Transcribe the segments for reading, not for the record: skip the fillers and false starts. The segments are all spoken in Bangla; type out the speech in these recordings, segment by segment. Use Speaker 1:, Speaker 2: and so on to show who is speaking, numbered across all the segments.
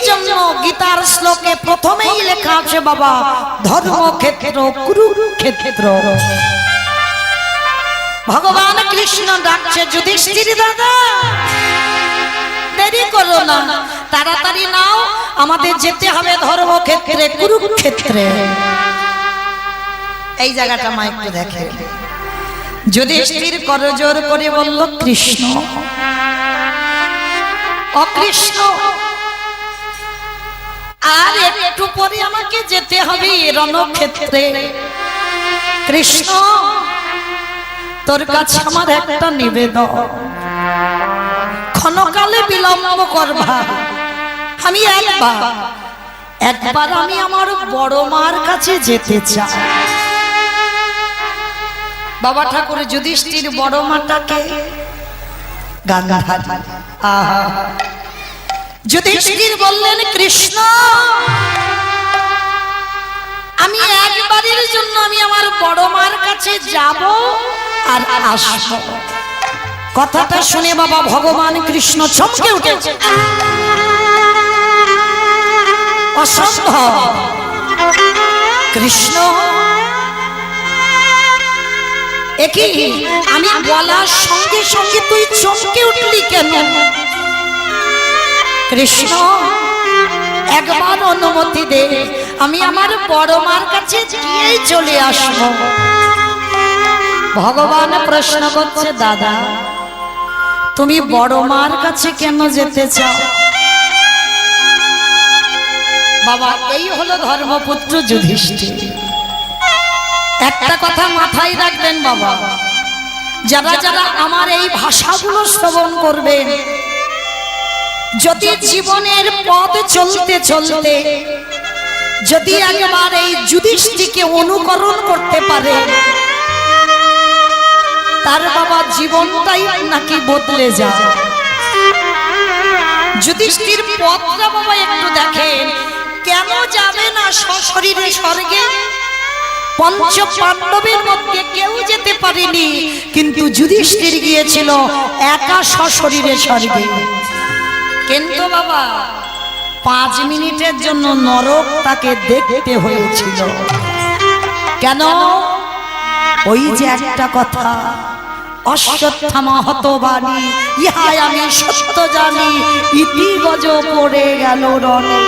Speaker 1: জন্য গীতার শ্লোকে প্রথমেই লেখা আছে বাবা, ধর্মক্ষেত্র কুরুক্ষেত্র। ভগবান কৃষ্ণ ডাকছে, যুধিষ্ঠির দাদা দেরি করো না, তাড়াতাড়ি নাও, আমাদের যেতে হবে ধর্মক্ষেত্রে কুরুক্ষেত্রে। এই জায়গাটা মা একটু দেখে। যুধিষ্ঠির করজোর করে বলল, কৃষ্ণ অকৃষ্ণ, আর একটু পরে আমাকে যেতে হবে রণক্ষেত্রে। কৃষ্ণ তোর কাছে আমার একটা নিবেদন, ক্ষণকালে বিলম্ব করবা। আমি একবার আমি আমার বড় মার কাছে যেতে চাই। বাবা ঠাকুর যুধিষ্ঠির বড় মাটাকে গান্ধারী। যুধিষ্ঠির বললেন, কৃষ্ণ আমি একবারের জন্য আমি আমার বড় মার কাছে যাব আর আসব। কথাটা শুনে বাবা ভগবান কৃষ্ণ চমকে উঠেছে। অসম্ভব, কৃষ্ণ একই আমি বলার সঙ্গে সঙ্গে তুই চমকে উঠলি কেন? কৃষ্ণ একবার অনুমতি দে, আমি আমার বড় মার কাছে গিয়েই চলে আসবো। ভগবান প্রশ্ন করছে, দাদা তুমি বড় মার কাছে কেন যেতে চাও? বাবা এই হলো ধর্মপুত্র যুধিষ্ঠির। একটা কথা মাথায় রাখবেন বাবা, যারা যারা আমার এই ভাষাগুলো শ্রবণ করবেন, যদি জীবনের পথ চলতে চলতে যদি একবার এই যুধিষ্ঠিরকে অনুকরণ করতে পারে, তার বাবা জীবনটাই নাকি বদলে যায়। যুধিষ্ঠির পথটা বাবা একটু দেখেন, কেন যাবে না সশরীরে স্বর্গে? পঞ্চ পাণ্ডবের মধ্যে কেউ যেতে পারেনি, কিন্তু যুধিষ্ঠির গিয়েছিল একা সশরীরে স্বর্গে। কিন্তু বাবা 5 মিনিটের জন্য নরক তাকে দেখতে হয়েছিল। কেন? ওই যে একটা কথা, অশ্বত্থামা হতবাণী ইহাই আমি সত্য জানি, ইতি গজ পড়ে গেল রণে।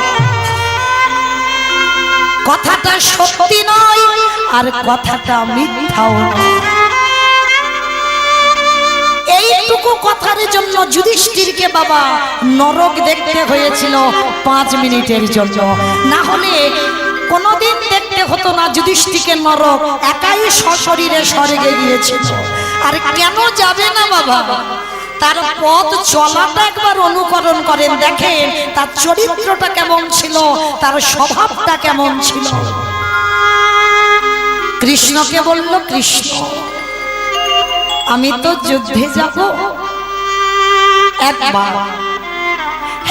Speaker 1: কথাটা সত্যি নয় আর কথাটা মিথ্যাও নয়। এইটুকু কথার জন্য যুধিষ্ঠিরকে বাবা নরক দেখতে হয়েছিল 5 মিনিটের জন্য, না হলে কোনদিন দেখতে হতো না যুধিষ্ঠিরকে নরক। একাই সশরীরে স্বর্গে গিয়েছিল। আর কেন যাবে না বাবা? তার পথ চলাটা একবার অনুকরণ করেন, দেখেন তার চরিত্রটা কেমন ছিল, তার স্বভাবটা কেমন ছিল। কৃষ্ণকে বলল, কৃষ্ণ আমি তো যুদ্ধে যাব,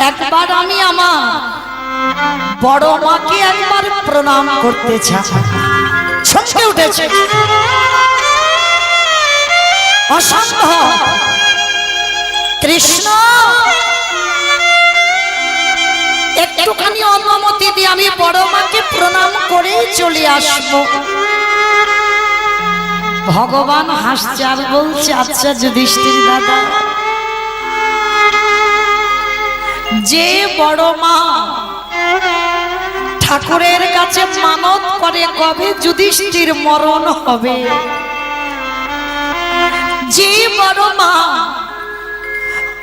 Speaker 1: একবার আমি আমার বড় মাকে একবার প্রণাম করতে চাই। চমকে উঠেছে, অসম্ভব। কৃষ্ণ একটুখানি অনুমতি দিয়ে আমি বড় মাকে প্রণাম করেই চলে আসবো। ভগবান হাসছে আর বলছে, আচ্ছা যুধিষ্ঠির দাদা, যে বড় মা ঠাকুরের কাছে মানত করে কবে যুধিষ্ঠির মরণ হবে, যে বড় মা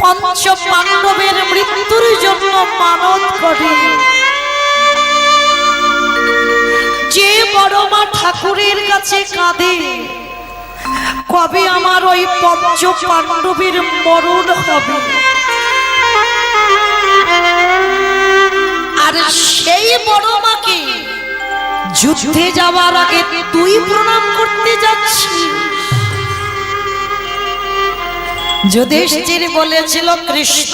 Speaker 1: পঞ্চ পাণ্ডবের মৃত্যুর জন্য মানত করে, যে বড় মা ঠাকুরের কাছে কাঁদে কবে আমার ওই পঞ্চ পাণ্ডবের মরণ হবে, আর সেই বড় মাকে যুদ্ধে যাওয়ার আগে তুই প্রণাম করতে যাচ্ছিস। যুধিষ্ঠির বলেছিল, কৃষ্ণ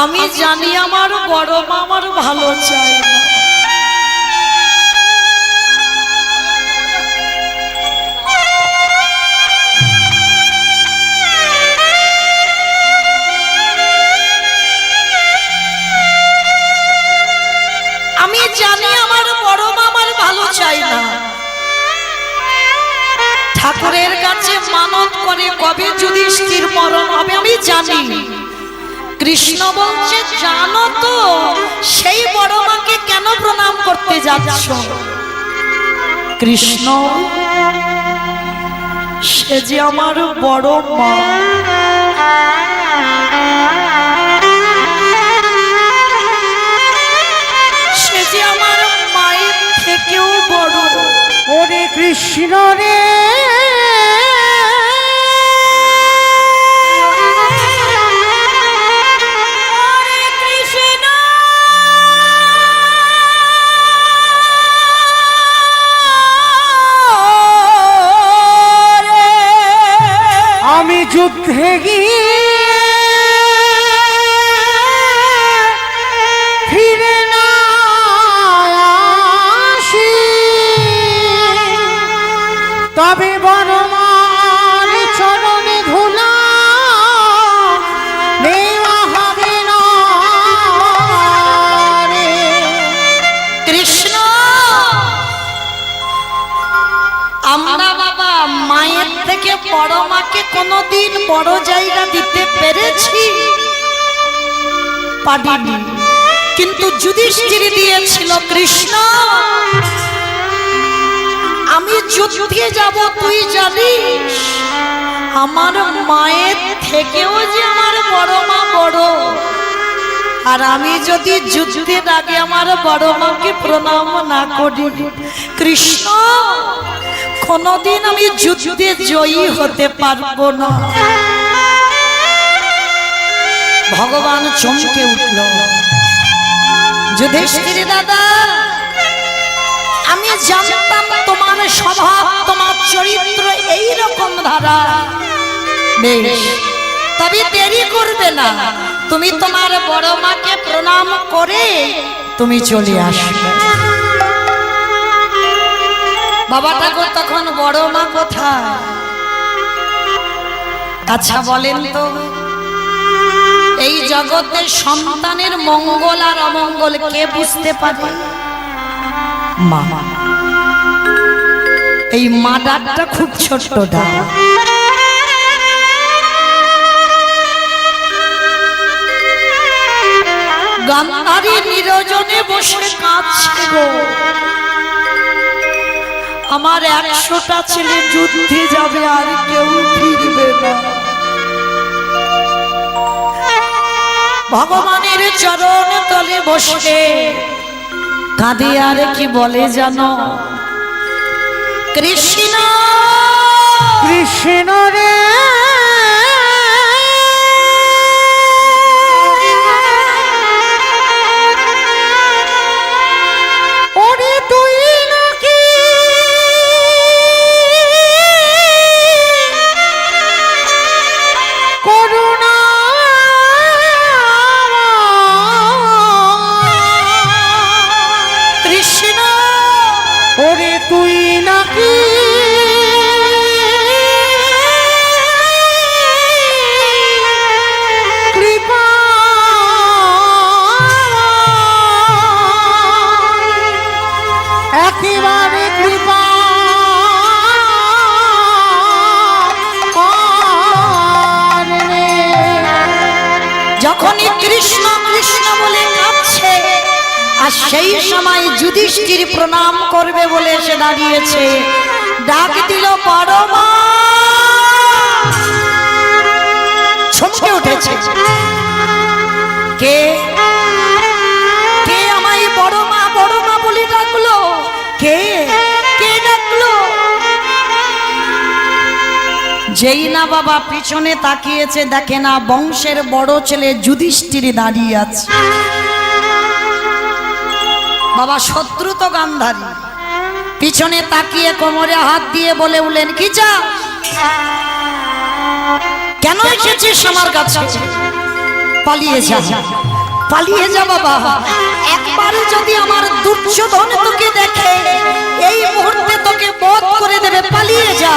Speaker 1: আমি জানি আমার বড় মা আমার ভালো চায় না, কৃষ্ণ বলছে জানো তো সেই বড় মাকে কেন প্রণাম করতে যাচ্ছ? কৃষ্ণ সে যে আমার বড় মা, সে যে আমার মায়ের থেকেও বড়।
Speaker 2: ওরে কৃষ্ণ রে, আমি যুদ্ধে গিয়ে ফিরে না আসি, তবে বড় মার চরণে ধুলা নেওয়া হবে না রে।
Speaker 1: কৃষ্ণ আমরা বাবা মায়ের থেকে বড় মাকে কোনোদিন বড় জায়গা দিতে পেরেছি? পারিনি, কিন্তু যুধিষ্ঠির দিয়েছিল। কৃষ্ণ আমি যুদ্ধে যাব, তুই জানিস আমার মায়ের থেকেও যে আমার বড় মা বড়, আর আমি যদি যুদ্ধের আগে আমার বড় মাকে প্রণাম না করি কৃষ্ণ কোনদিন আমি যুদ্ধে জয়ী হতে পারবো না। ভগবান চমকে উঠল, যুধিষ্ঠির দাদা আমি জানতাম তোমার স্বভাব, তোমার চরিত্র এইরকম ধারা। বেশ, তবে দেরি করবে না, তুমি তোমার বড় মাকে প্রণাম করে তুমি চলে আসবে। বাবা ঠাকুর তখন বড় মা কোথায়? আচ্ছা বলেন তো, এই জগতে সন্তানের মঙ্গল আর অমঙ্গল কে বুঝতে পারে? মা। এই মা ডাকটা খুব ছোট্ট ডাক। গান্ধারী নিরজনে বসে কাঁদছে গো, আমার 100টা ছেলে যুদ্ধে যাবে আর কেউ ফিরবে না। ভগবানের চরণ তলে বসে কাঁদে আর কি বলে জানো? কৃষ্ণ
Speaker 2: কৃষ্ণ রে, ওরে তুই নাকি করুণা
Speaker 1: কৃষ্ণ,
Speaker 2: ওরে তুই নাকি কৃপা একেবারে কৃপা
Speaker 1: যখনই কৃষ্ণ কৃষ্ণ বলে কাঁদছে, আর সেই সময় যুধিষ্ঠির প্রণাম করবে বলে এসে দাঁড়িয়েছে, ডাক দিল বড় মা। চমকে উঠেছে, কে কে আমায় বড় মা বলে ডাকলো? কে কে ডাকলো? যেই না বাবা পিছনে তাকিয়েছে, দেখে না বংশের বড় ছেলে যুধিষ্ঠির দাঁড়িয়ে আছে। বাবা শত্রু তো গান্ধারী, পিছনে তাকিয়ে কোমরে হাত দিয়ে বলে উঠলেন, কি চা? কেন এসেছিস আমার কাছে? পালিয়ে যা, পালিয়ে যা বাবা। একবারে যদি আমার দুর্যোধন তোকে দেখে এই মুহূর্তে তোকে বধ করে দেবে, পালিয়ে যা।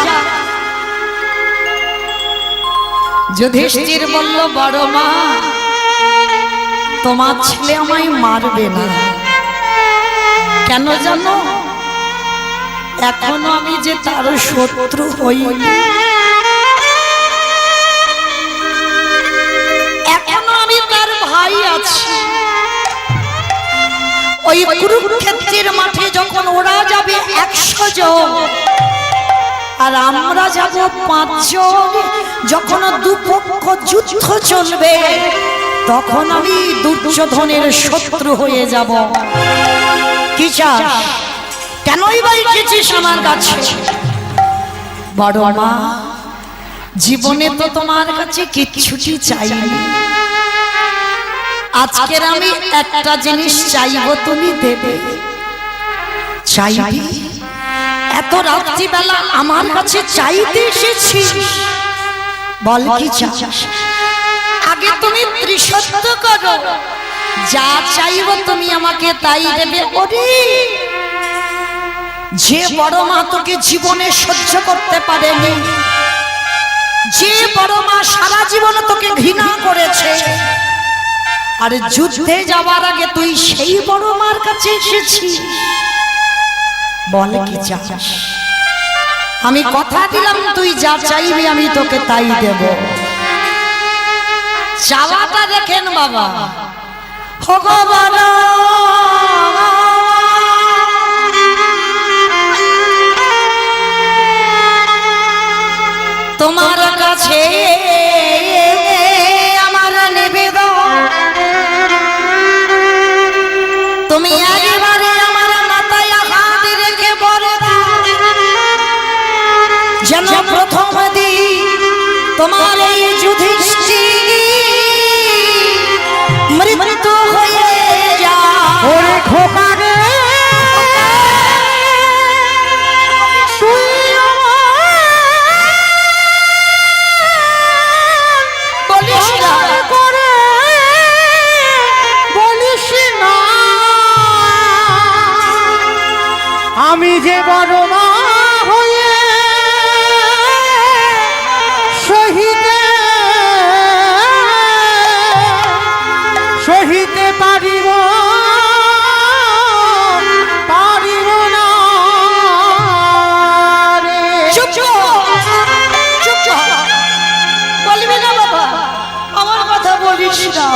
Speaker 1: যুধিষ্ঠির বলল, বড় মা তোমার ছেলে আমায় মারবে না, কেন জানো? এখনো আমি যে তার শত্রু হইনি, এখনো আমি তার ওই কুরুক্ষেত্রের মাঠে যখন ওরা যাবে 100 জন আর আমরা যাব 5 জন, যখন দুপক্ষ যুদ্ধ চলবে তখন আমি দুর্যোধনের শত্রু হয়ে যাব। কি চাস? কেনই বা এসেছিস আমার কাছে? বড় মা, জীবনে তো তোমার কাছে কিচ্ছুটি চাইনি, আজকের আমি একটা জিনিস চাইবো, তুমি দেবে। চাইবি? এত রাত্রিবেলা আমার কাছে চাইতে এসেছিস? বল কি চাস? আগে তুমি ত্রিসত্য করো, যা চাইবো তুমি আমাকে তাই দেবে। ওরে, যে বড় মা তোকে জীবনে সহ্য করতে পারেনি, যে বড় মা সারা জীবন তোকে ঘৃণা করেছে, আর যুদ্ধে যাওয়ার আগে তুই সেই বড় মার কাছে এসেছিস। বল কি চাস? আমি কথা দিলাম তুই যা চাইবি আমি তোকে তাই দেব। চাওয়াটা দেখেন বাবা। ভগবান তোমার কাছে আমার নিবেদন, তুমি একবারে আমার মাথায় হাত রেখে বলে দাও, যেন প্রথম দিন তোমার এই যুধিষ্ঠির মৃত্যু হয়ে যায়।
Speaker 2: ওরে খোকা রে, তুই
Speaker 1: বলিস না
Speaker 2: করে বলিস না, আমি যে বড় মা হয়ে সহিতে পারিব না রে।
Speaker 1: চুপ চুপ চুপ, বলবি না বাবা, আমার কথা বলিস না।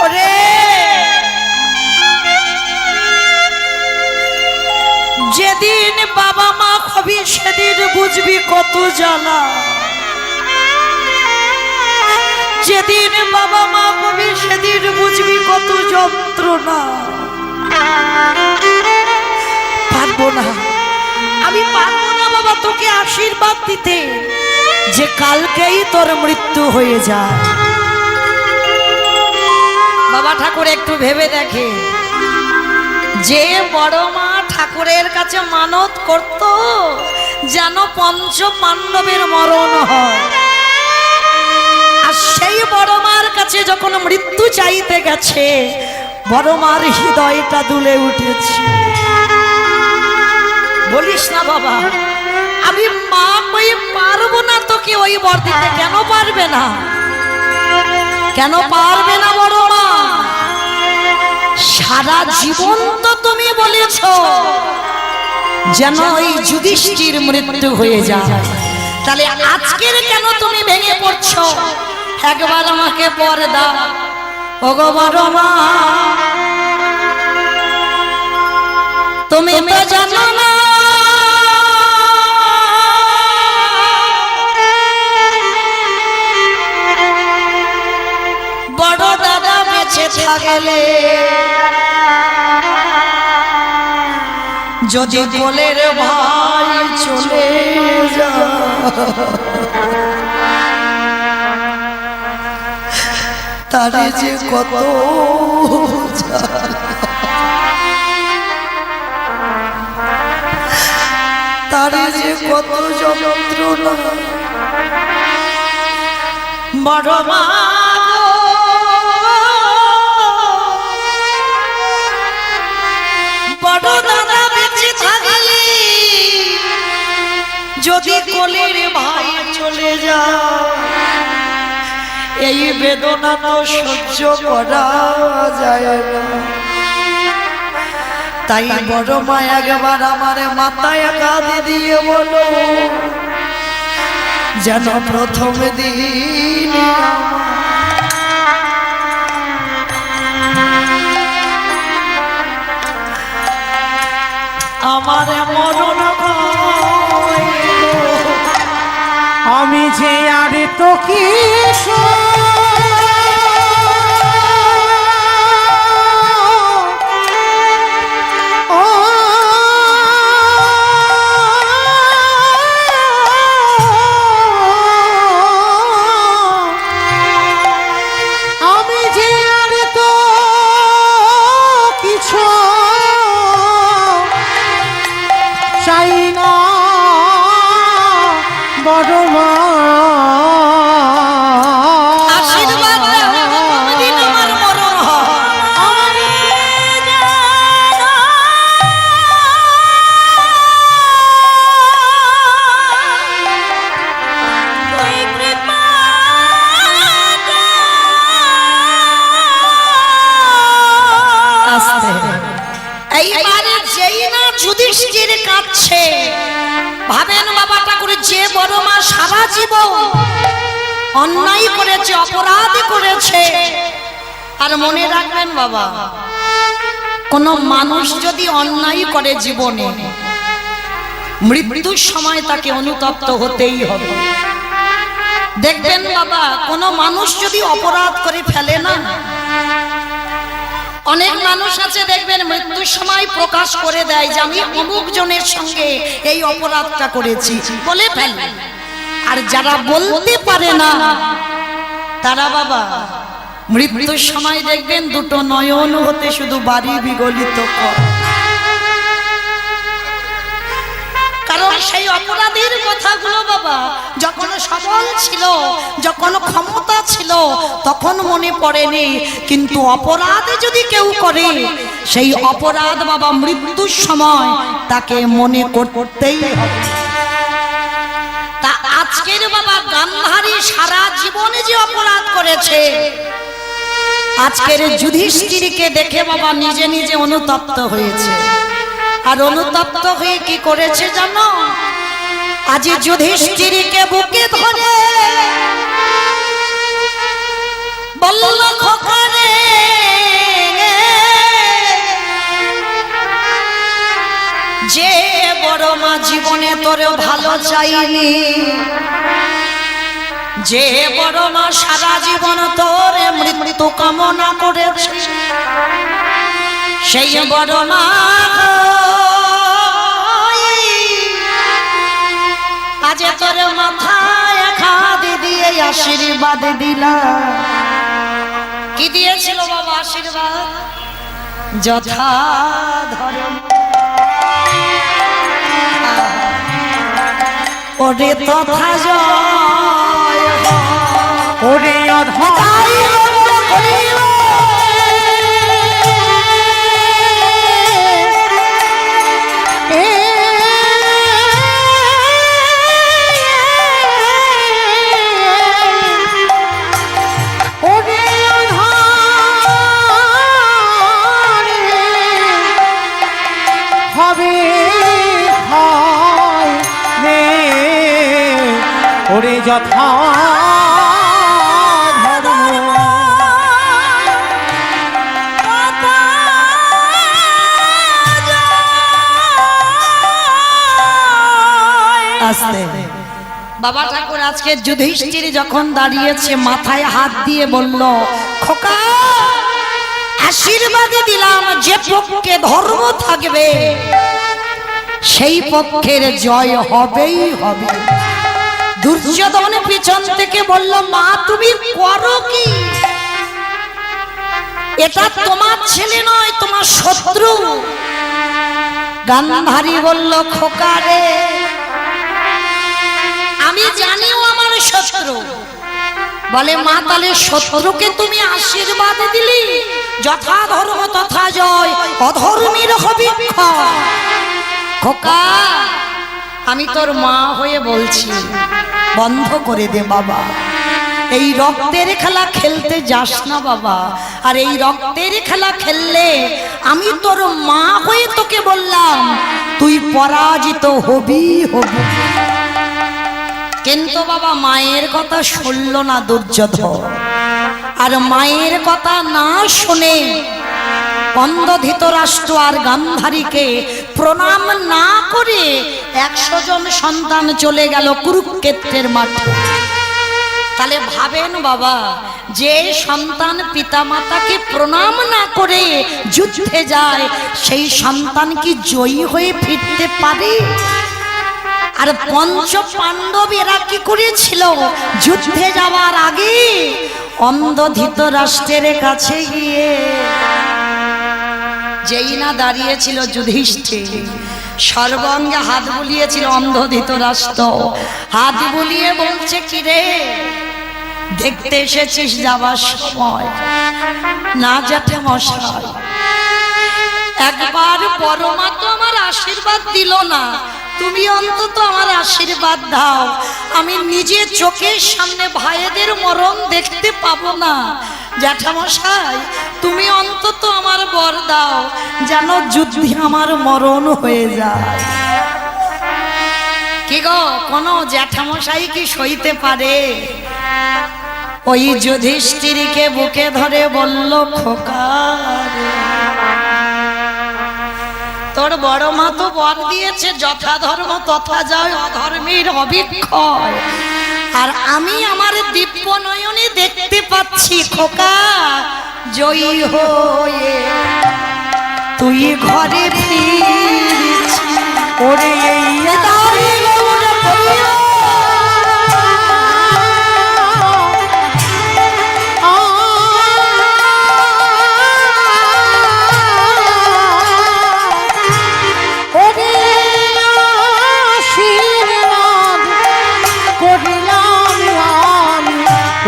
Speaker 1: ওরে, যেদিন বাবা মা হবি সেদিন বুঝবি কত জ্বালা, যেদিন বাবা মা হবি সেদিন বুঝবি কত যন্ত্রণা। পারবো না, আমি পারবো না বাবা তোকে আশীর্বাদ দিতে যে কালকেই তোর মৃত্যু হয়ে যায়। বাবা ঠাকুর একটু ভেবে দেখে, যে বড় মা ঠাকুরের কাছে মানত করত যেন 5 পাণ্ডবের মরণ হয়, আর সেই বড় মার কাছে যখন মৃত্যু চাইতে গেছে বড় মার হৃদয়টা দুলে উঠেছে। বলিস না বাবা, আমি মা হয়ে পারবো না তোকে ওই বর দিতে। কেন পারবে না? কেন পারবে না বড় মা? সারা জীবন তো তুমি বলেছ যেন ওই যুধিষ্ঠির মৃত্যু হয়ে যায়, তাহলে আজকের কেন তুমি ভেঙে পড়ছো? একবার আমাকে বর দাও। ওগো বড় মা, তুমি তো জানো না বড় দাদা বেঁচে থাকলে যদি কোলের ভাই চলে যায় তারে যে কত তারে যে কত যন্ত্রণা। বড় মা বড় দাদা বেঁচে থাকলে যদি কোলের ভাই চলে যায় এই বেদনা তো সহ্য করা যায় না। তাই বড় মা একবার আমার মাথায় কাঁধে দিয়ে বলো যেন প্রথম দিন
Speaker 2: আরে তো কিছু আমি যে আর তো কিছু চাই না বড় মা
Speaker 1: আশীর্বাদ দাও কোনদিন আমার মরণ হয়। আস্তে এইবারে যেই না যুধিষ্ঠির কাঁদছে, ভাবেন বাবা ঠাকুর যে বড় মা সারা জীবন অন্যায় করেছে, অপরাধ করেছে। আর মনে রাখবেন বাবা, কোন মানুষ যদি অন্যায় করে জীবনে, মৃত্যুর সময় তাকে অনুতপ্ত হতেই হবে। দেখবেন বাবা, কোন মানুষ যদি অপরাধ করে ফেলে না, অনেক মানুষ আছে দেখবেন মৃত্যুর সময় প্রকাশ করে দেয় যে আমি অমুক জনের সঙ্গে এই অপরাধটা করেছি বলে ফেলে। আর যারা বলতে পারে না তারা বাবা মৃত্যুর সময় দেখবেন দুটো নয়ন হতে শুধু বাড়ি বিগলিত করে। কারণ সেই অপরাধীর কথাগুলো বাবা যখন সবল ছিল, যখন ক্ষমতা ছিল, তখন মনে পড়েনি। কিন্তু অপরাধ যদি কেউ করে, সেই অপরাধ বাবা মৃত্যুর সময় তাকে মনে করতেই হবে। তা আজকের বাবা গান্ধারী সারা জীবনে যে অপরাধ করেছে, আজকের যুধিষ্ঠিরকে দেখে বাবা নিজে নিজে অনুতপ্ত হয়েছে। আর অনুতপ্ত হয়ে কি করেছে জানো? আজ যুধিষ্ঠিরকে বুকে ধরে বলল, খোকা রে, যে বড় মা জীবনে তোর ভালো চাইনি, যে বড় মা সারা জীবন তোর মৃত্যু কামনা করেছে, সেই বড় মা আজ তোর মাথায় হাত দিয়ে আশীর্বাদ দিলা। কি দিয়েছিল বাবা আশীর্বাদ? যথা ধর্ম। ওরে তথা জয়,
Speaker 2: ওরে অধম ওরে যথা ধর্ম।
Speaker 1: আস্তে বাবা ঠাকুর আজকে যুধিষ্ঠির যখন দাঁড়িয়েছে মাথায় হাত দিয়ে বলল, খোকা আশীর্বাদ দিলাম, যে পক্ষে ধর্ম থাকবে সেই পক্ষের জয় হবেই হবে। দুর্যোধন পিছন থেকে বলল, মা তুমি করো কি? এটা তোমার ছেলে নয়, তোমার শত্রু। গান্ধারী বলল, খোকা রে, আমি জানিও আমার শত্রু। বলে, মা তাহলে শত্রুকে তুমি আশীর্বাদ দিলি? যথা ধর্ম তথা জয়, অধর্মীর হবে ক্ষয়। খোকা আমি তোর মা হয়ে বলছি, বন্ধ করে দে বাবা, এই রক্তের খেলা খেলতে যাস না বাবা। আর এই রক্তের খেলা খেললে আমি তোর মা হয়ে তোকে বললাম, তুই পরাজিত হবি হবি। কিন্তু বাবা মায়ের কথা শুনল না দুর্যোধন। আর মায়ের কথা না শুনে অন্ধ ধৃতরাষ্ট্র আর গান্ধারীকে প্রণাম না করে 100 জন সন্তান চলে গেল কুরুক্ষেত্রের মাঠে। তাহলে ভাবেন বাবা, যে সন্তান পিতামাতাকে প্রণাম না করে যুদ্ধে যায়, সেই সন্তান কি জয়ী হয়ে ফিরতে পারে? আর পঞ্চ পাণ্ডব এরা কি করেছিল? যুদ্ধে যাওয়ার আগে অন্ধ ধৃতরাষ্ট্রের কাছে গিয়ে যেই না দাঁড়িয়েছিল যুধিষ্ঠির, সর্বাঙ্গে হাত বুলিয়েছিল অন্ধ ধৃতরাষ্ট্র। হাত বুলিয়ে বলছে, কি রে, দেখতে এসেছিস যাবার সময়? না জ্যাঠামশাই, একবার পরমা তো আমার আশীর্বাদ দিল না, তুমি অন্তত আমার আশীর্বাদ দাও। আমি নিজে চোখের সামনে ভাইদের মরণ দেখতে পাবো না। জ্যাঠামশাই, তুমি অন্তত আমার বর দাও, যেন যুদ্ধে আমার মরণ হয়ে যায়। কি গো, কোনো জ্যাঠামশাই কি সইতে পারে? ওই যুধিষ্ঠিরকে বুকে ধরে বলল, খোকা রে, তোর বড় মা তো বর দিয়েছে, যথা ধর্ম তথা যায়, অধর্মের অবিক্ষয়। আর আমি আমার দিব্য নয়নে দেখতে পাচ্ছি, খোকা, জয়ী হয়ে তুই ঘরে ফিরছিস।
Speaker 2: ওরে এই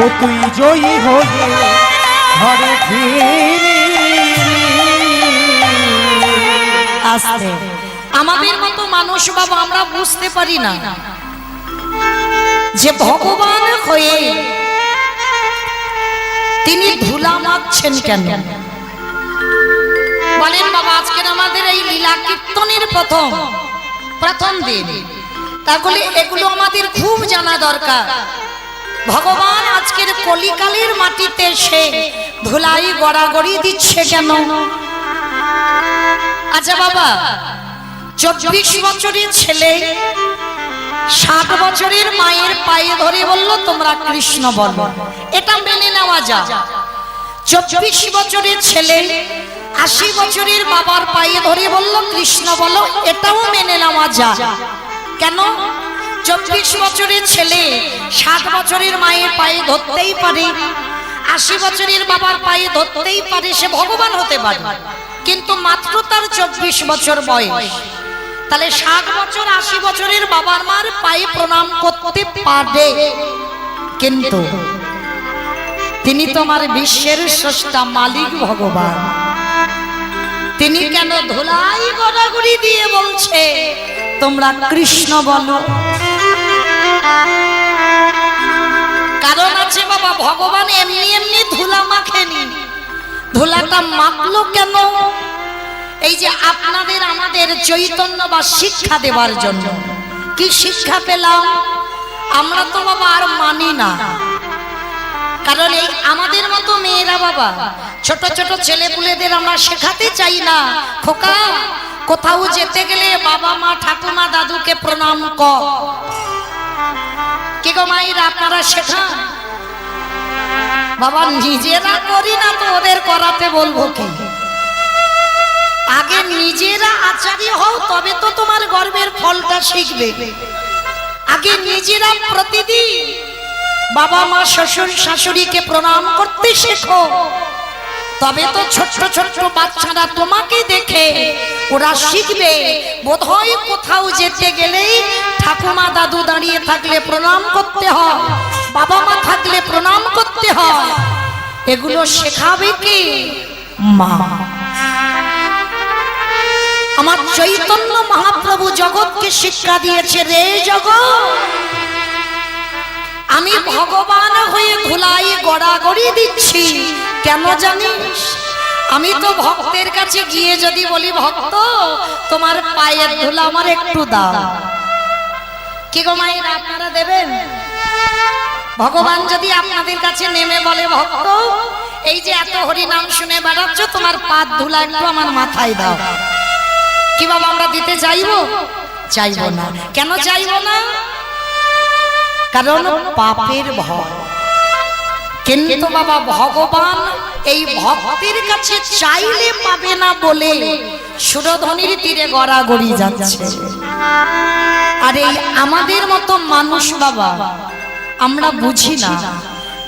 Speaker 2: ও তুই জয়ী হয়ে ঘরে ফিরি।
Speaker 1: আসতে আমাদের মতো মানুষ বাবা, আমরা বুঝতে পারি না যে ভগবান হয়ে তিনি ধুলা মাখছেন কেন। বলেন বাবা, আজকের আমাদের এই লীলা কীর্তনের প্রথম দিন, তাহলে এগুলো আমাদের খুব জানা দরকার। ভগবান আজকের কলিকালের মাটিতে সে ধুলাই গড়াগড়ি দিচ্ছে কেন? আচ্ছা বাবা, 24 বছরের ছেলে 7 বছরের মায়ের পায়ে ধরে বলল, তোমরা কৃষ্ণ বলো, এটা মেনে নেওয়া যায়। 24 বছরের ছেলে 80 বছরের বাবার পায়ে ধরে বলল, কৃষ্ণ বলো, এটাও মেনে নেওয়া যায়। কেন? 24 বছরের ছেলে 7 বছরের মায়ের পায়ে ধরতেই পারে, 80 বছরের বাবার পায়ে ধরতেই পারে, সে ভগবান হতে পারে, কিন্তু মাত্র তার 24 বছর বয়স। তাহলে 7 বছর 80 বছরের বাবার মার পায়ে প্রণাম করতে পারে, কিন্তু তিনি তোমার বিশ্বের স্রষ্টা মালিক ভগবান, তিনি কেন ধুলাই গড়াগড়ি দিয়ে বলছে তোমরা কৃষ্ণ বলো? কারণ আছে বাবা, ভগবান এমনি এমনি ধুলা মাখেনি। ধুলাটা মাখলো কেন? এই যে আপনাদের আমাদের চৈতন্য বা শিক্ষা দেওয়ার জন্য। কি শিক্ষা পেলাম? আমরা তো বাবা আর মানি না, কারণ এই আমাদের মতো মেয়েরা বাবা, ছোট ছোট ছেলেপুলেদের আমরা শেখাতে চাই না, খোকা, কোথাও যেতে গেলে বাবা মা ঠাকুমা দাদুকে প্রণাম কর। কি গো মায়েরা, আপনারা শেখান? বাবা নিজেরা করি না তো ওদের করাতে বলবো কি? আগে নিজেরা আচার্য হও, তবে তো তোমার গর্বের ফলটা শিখবে। আগে নিজেরা প্রতিদিন বাবা মা শ্বশুর শাশুড়িকে প্রণাম করতে শেখো, তবে তো ছোট্ট ছোট্ট বাচ্চারা তোমাকে দেখে ওরা শিখবে। বোধহয় কোথাও যেতে গেলেই ঠাকুমা দাদু দাঁড়িয়ে থাকলে প্রণাম করতে হয়, বাবা মা থাকলে প্রণাম করতে হয়। এগুলো শেখাবে কি? মা। আমার চৈতন্য মহাপ্রভু জগৎকে শিক্ষা দিয়েছে, রে জগৎ, আমি ভগবান হয়ে ধুলাই গড়াগড়ি দিচ্ছি কেন জানিস? আমি তো ভক্তের কাছে গিয়ে যদি বলি, ভক্ত তোমার পায়ের ধুলা আমার একটু দাও, কি গো মায়েরা, আপনারা দেবেন? ভগবান যদি আপনাদের কাছে নেমে বলে, ভক্ত এই যে এত হরি নাম শুনে বেড়াচ্ছ, তোমার পাদ ধুলা একটু আমার মাথায় দাও, কি বাবা আমরা দিতে চাইবো? চাইবো না। কেন চাইবো না? কারণ পাপের ভয়। কিন্তু বাবা ভগবান এই ভক্তের কাছে চাইলে পাবে না বলে সুরধনির তীরে গড়াগড়ি যাচ্ছে। আর এই আমাদের মতো মানুষ বাবা আমরা বুঝি না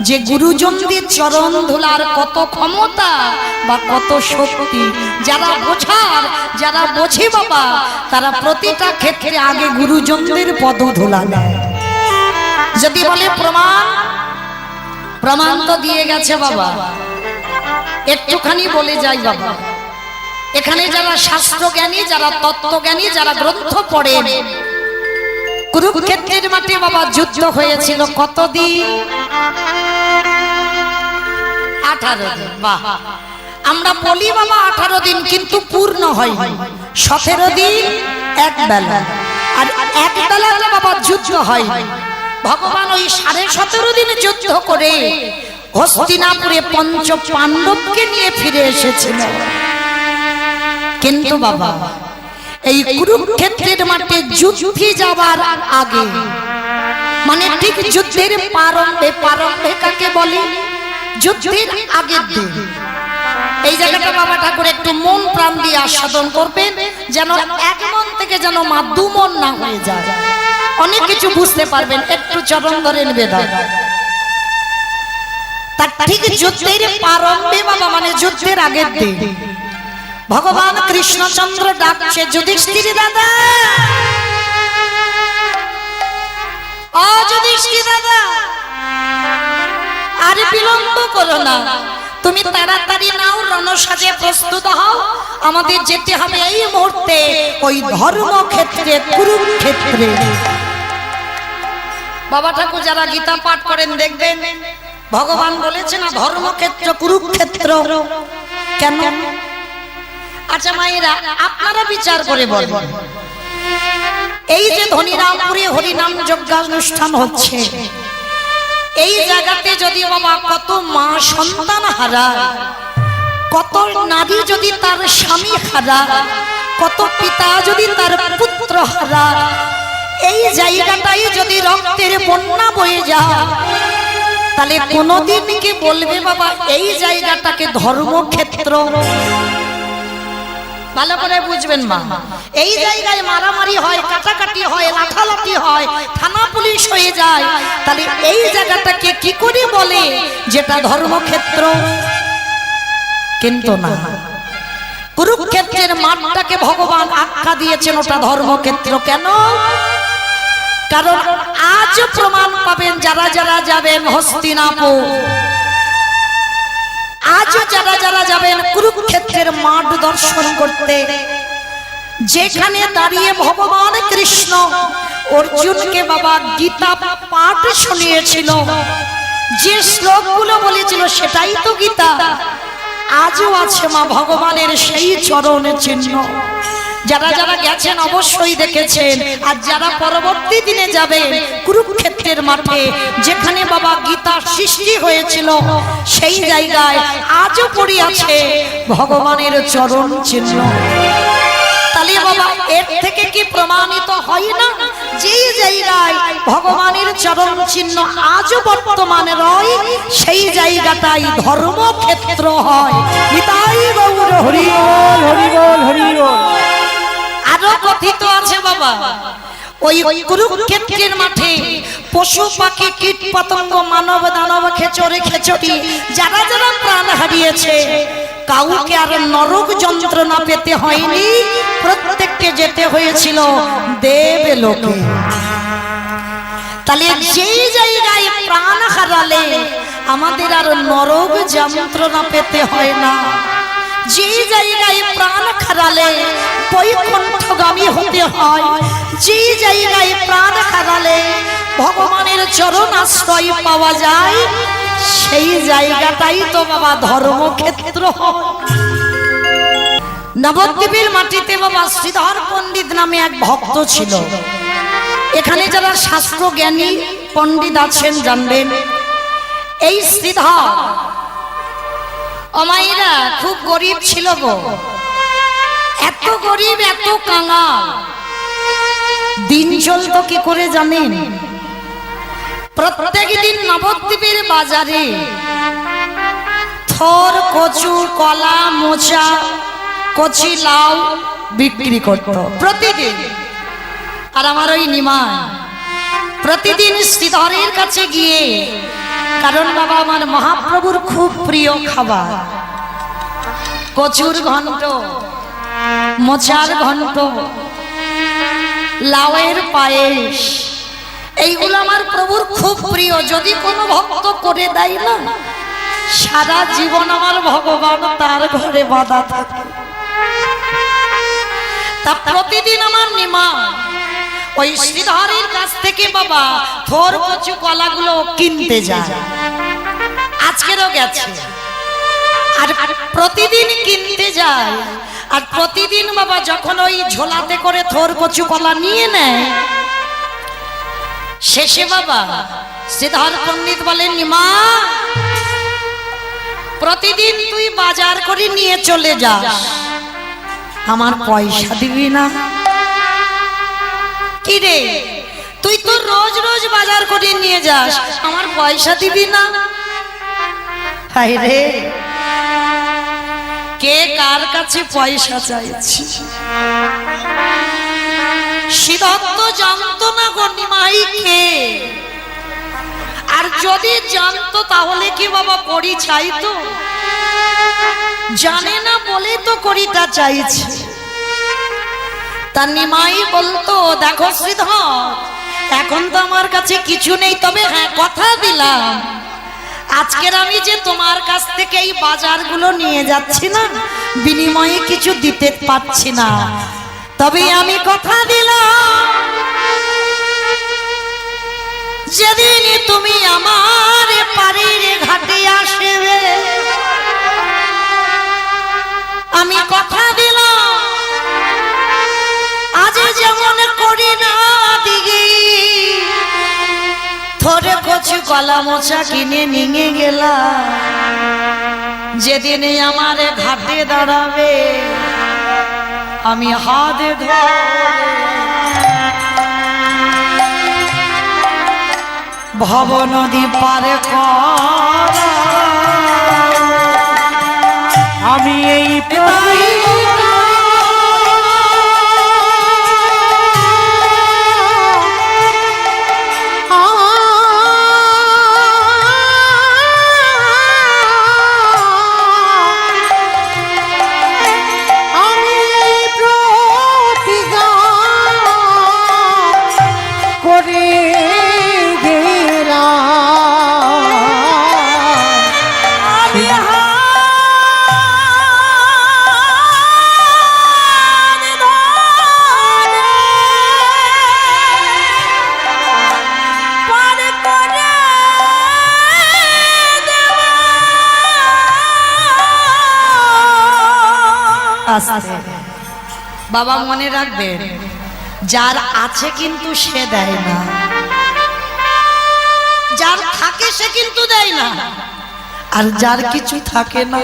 Speaker 1: যে গুরুজনদের চরণ ধুলার কত ক্ষমতা বা কত শক্তি। যারা বোঝার যারা বোঝে বাবা তারা প্রতিটা ক্ষেত্রে আগে গুরুজনদের পদ ধুলা দেয়। যদি বলে প্রমাণ, প্রমাণ তো দিয়ে গেছে বাবা, একটুখানি বলে যাই বাবা। এখানে যারা শাস্ত্রজ্ঞানী, যারা তত্ত্বজ্ঞানী, যারা গ্রন্থ পড়েন, কুরুক্ষেত্রের মাঠে বাবা যুদ্ধ হয়েছিল কতদিন? 18 দিন। বাহ, আমরা বলি বাবা 18 দিন, কিন্তু পূর্ণ হয়নি। 17 দিন এক বেলা, আর এক বেলাতে বাবা যুদ্ধ হয়। ভগবান ওই 17.5 দিন যুদ্ধ করে হস্তিনাপুরে পঞ্চ পাণ্ডবকে নিয়ে ফিরে এসেছিল। কিন্তু বাবা এই কুরুক্ষেত্রের মাঠে যুদ্ধে যাবার আগে, মানে ঠিক যুদ্ধের প্রারম্ভে, প্রারম্ভে কাকে বলে? যুদ্ধের আগের দিন। এই জায়গাটা বাবা ঠাকুর একটু মন প্রাণ দিয়ে আস্বাদন করবেন, যেন এক মন থেকে যেন মা দু মন না হয়ে যায়। অনেক কিছু বুঝতে পারবেন, একটু চরণ ধরে নিবেদন। তার ঠিক যুদ্ধের প্রারম্ভে বাবা, মানে যুদ্ধের আগের দিন, ভগবান কৃষ্ণচন্দ্র ডাকছে, যুধিষ্ঠির দাদা, ও যুধিষ্ঠির দাদা, আর বিলম্ব করো না, তুমি তাড়াতাড়ি নাও, রণসাজে প্রস্তুত হও, আমাদের যেতে হবে এই মুহূর্তে ওই ধর্মক্ষেত্রে, কুরুক্ষেত্রে। বাবা ঠাকুর যারা গীতা পাঠ করেন দেখবেন ভগবান বলেছে না ধর্মক্ষেত্র, কুরুক্ষেত্র। কেন? আচ্ছা মায়েরা, আপনারা বিচার করে বলবেন, এই যে ধনিরামপুরে হরিনাম যজ্ঞানুষ্ঠান হচ্ছে, এই জায়গাতে যদি বাবা কত মা সন্তান হারায়, কত নারী যদি তার স্বামী হারায়, কত পিতা যদি তার পুত্র হারায়, এই জায়গাটাই যদি রক্তের বন্যা বয়ে যায়, তাহলে কোনদিন কি বলবে বাবা এই জায়গাটাকে ধর্মক্ষেত্র? ভালো করে বুঝবেন মা, এই জায়গায় মারামারি হয়, কাটাকাটি হয়, লাঠালাঠি হয়, থানা পুলিশ হয়ে যায়, তাহলে এই জায়গাটাকে কি করে বলে যেটা ধর্মক্ষেত্র? কিন্তু না, কুরুক্ষেত্রের মাঠটাকে ভগবান আখ্যা দিয়েছেন ওটা ধর্মক্ষেত্র। কেন? কারণ আজ প্রমাণ পাবেন যারা যারা যাবেন হস্তিনাপুর, আজ যারা যারা যাবেন কুরুক্ষেত্রের মাঠ দর্শন করতে, যেখানে দাঁড়িয়ে ভগবান কৃষ্ণ অর্জুনকে বাবা গীতা পাঠ শুনিয়েছিল, যে শ্লোকগুলো বলেছিল সেটাই তো গীতা। আজও আছে মা ভগবানের সেই চরণ চিহ্ন। যারা যারা গেছেন অবশ্যই দেখেছেন, আর যারা পরবর্তী দিনে যাবেন কুরুক্ষেত্রের মাঠে, যেখানে বাবা গীতা সৃষ্টি হয়েছিল, সেই জায়গায় আজও পড়ে আছে ভগবানের চরণ চিহ্ন। তাহলে বাবা এর থেকে কি প্রমাণিত হয় না যেই জায়গায় ভগবানের চরণ চিহ্ন আজও বর্তমানে রয়, সেই জায়গাটাই ধর্মক্ষেত্র হয়। নিতাই গৌর হরি বল, হরি বল, হরি বল। আরো কথিত আছে বাবা, ওই কুরুক্ষেত্রের মাঠে পশু পাখি কীট পতঙ্গ মানব দানব খেচরে খেচটি যারা যারা প্রাণ হারিয়েছে, কাউকে আর নরক যন্ত্রণা পেতে হয়নি, প্রত্যেককে যেতে হয়েছিল দেবলোকে। তাহলে যেই জায়গায় প্রাণ হারালে আমাদের আর নরক যন্ত্রণা পেতে হয় না, যে জায়গায় প্রাণ হারালে বৈকুণ্ঠগামী হতে হয়, যে জায়গায় প্রাণ হারালে ভগবানের চরণ আশ্রয় পাওয়া যায়, সেই জায়গাটাই তো বাবা ধর্মক্ষেত্র। নবদ্বীপের মাটিতে বাবা শ্রীধর পণ্ডিত নামে এক ভক্ত ছিল। এখানে যারা শাস্ত্র জ্ঞানী পণ্ডিত আছেন জানবেন, এই শ্রীধর অমাইরা খুব গরিব ছিল গো, এত গরিব, এত কাঙাল। দিন চলতো কি করে জানেন? প্রত্যেক দিন নবদ্বীপের বাজারে থোর, কচু, কলা, মোচা, কচি লাউ বিক্রি করত প্রতিদিন। আর আমার ওই নিমাই প্রতিদিন শ্রীধরের কাছে গিয়ে, কারণ বাবা আমার মহাপ্রভুর খুব প্রিয় খাবার কচুর ঘন্ট, মোচার ঘন্ট, লাউয়ের পায়েস, এইগুলো আমার প্রভুর খুব প্রিয়। যদি কোনো ভক্ত করে দেয় না, সারা জীবন আমার ভগবান তার ঘরে বাধা থাকে। তা প্রতিদিন আমার নিমা ওই শ্রীধরের কাছ থেকে বাবা থোর, কচু, কলাগুলো কিনতে যায়। আজকেরও গেছে, আর প্রতিদিন কিনতে যায়। আর প্রতিদিন বাবা যখন ওই ঝোলাতে করে থোর, কচু, কলা নিয়ে নেয়, শেষে বাবা শ্রীধর পণ্ডিত বলেন, নিমা প্রতিদিন তুই বাজার করে নিয়ে চলে যাস, আমার পয়সা দিবি না? কি রে, তুই তো রোজ রোজ বাজার করে নিয়ে যাস, আমার পয়সা দিবি না? হায় রে, কে কার কাছে পয়সা চাইছি? সিদ্ধার্থ জানতো না গো নিমাই কে। আর যদি জানতো তাহলে কি বাবা করি চাইতো? জানে না বলে তো করিটা চাইছে। তার নিমাই বলতো, দেখো শ্রীধর, এখন তো আমার কাছে কিছু নেই, তবে হ্যাঁ কথা দিলাম, আজকের আমি যে তোমার কাছ থেকে এই বাজারগুলো নিয়ে যাচ্ছি না, বিনিময়ে কিছু দিতে পারছি না, তবে আমি কথা দিলাম, যেদিন তুমি আমার বাড়ির ঘাটে আসবে, আমি কথা দিলাম, আজ যেমন করি না দিগি থোরে, কচু, কলা, মোচা কিনে নিয়ে গেলাম, যেদিনে আমার ঘাটে দাঁড়াবে আমি হাতে ধরে ভব নদী পার কর,
Speaker 2: আমি এই
Speaker 1: বাবা মনে রাখবেন, যার আছে কিন্তু সে দেয় না, যার থাকে সে কিন্তু দেয় না, আর যার কিছু থাকে না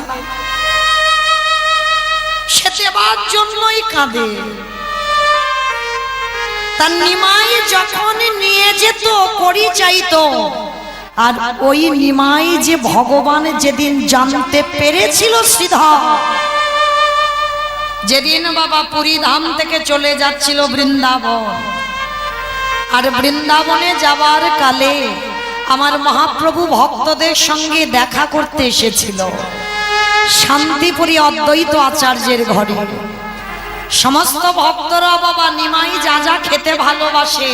Speaker 1: সে দেবার জন্যই কাঁদে। তার নিমাই যখন নিয়ে যেত করি চাইতো, আর ওই নিমাই যে ভগবান যেদিন জানতে পেরেছিল শ্রীধর, যেদিন বাবা পুরী ধাম থেকে চলে যাচ্ছিল বৃন্দাবন, আর বৃন্দাবনে যাবার কালে আমার মহাপ্রভু ভক্তদের সঙ্গে দেখা করতে এসেছিল শান্তিপুরী অদ্বৈত আচার্যের ঘরে। সমস্ত ভক্তরা বাবা নিমাই যা যা খেতে ভালোবাসে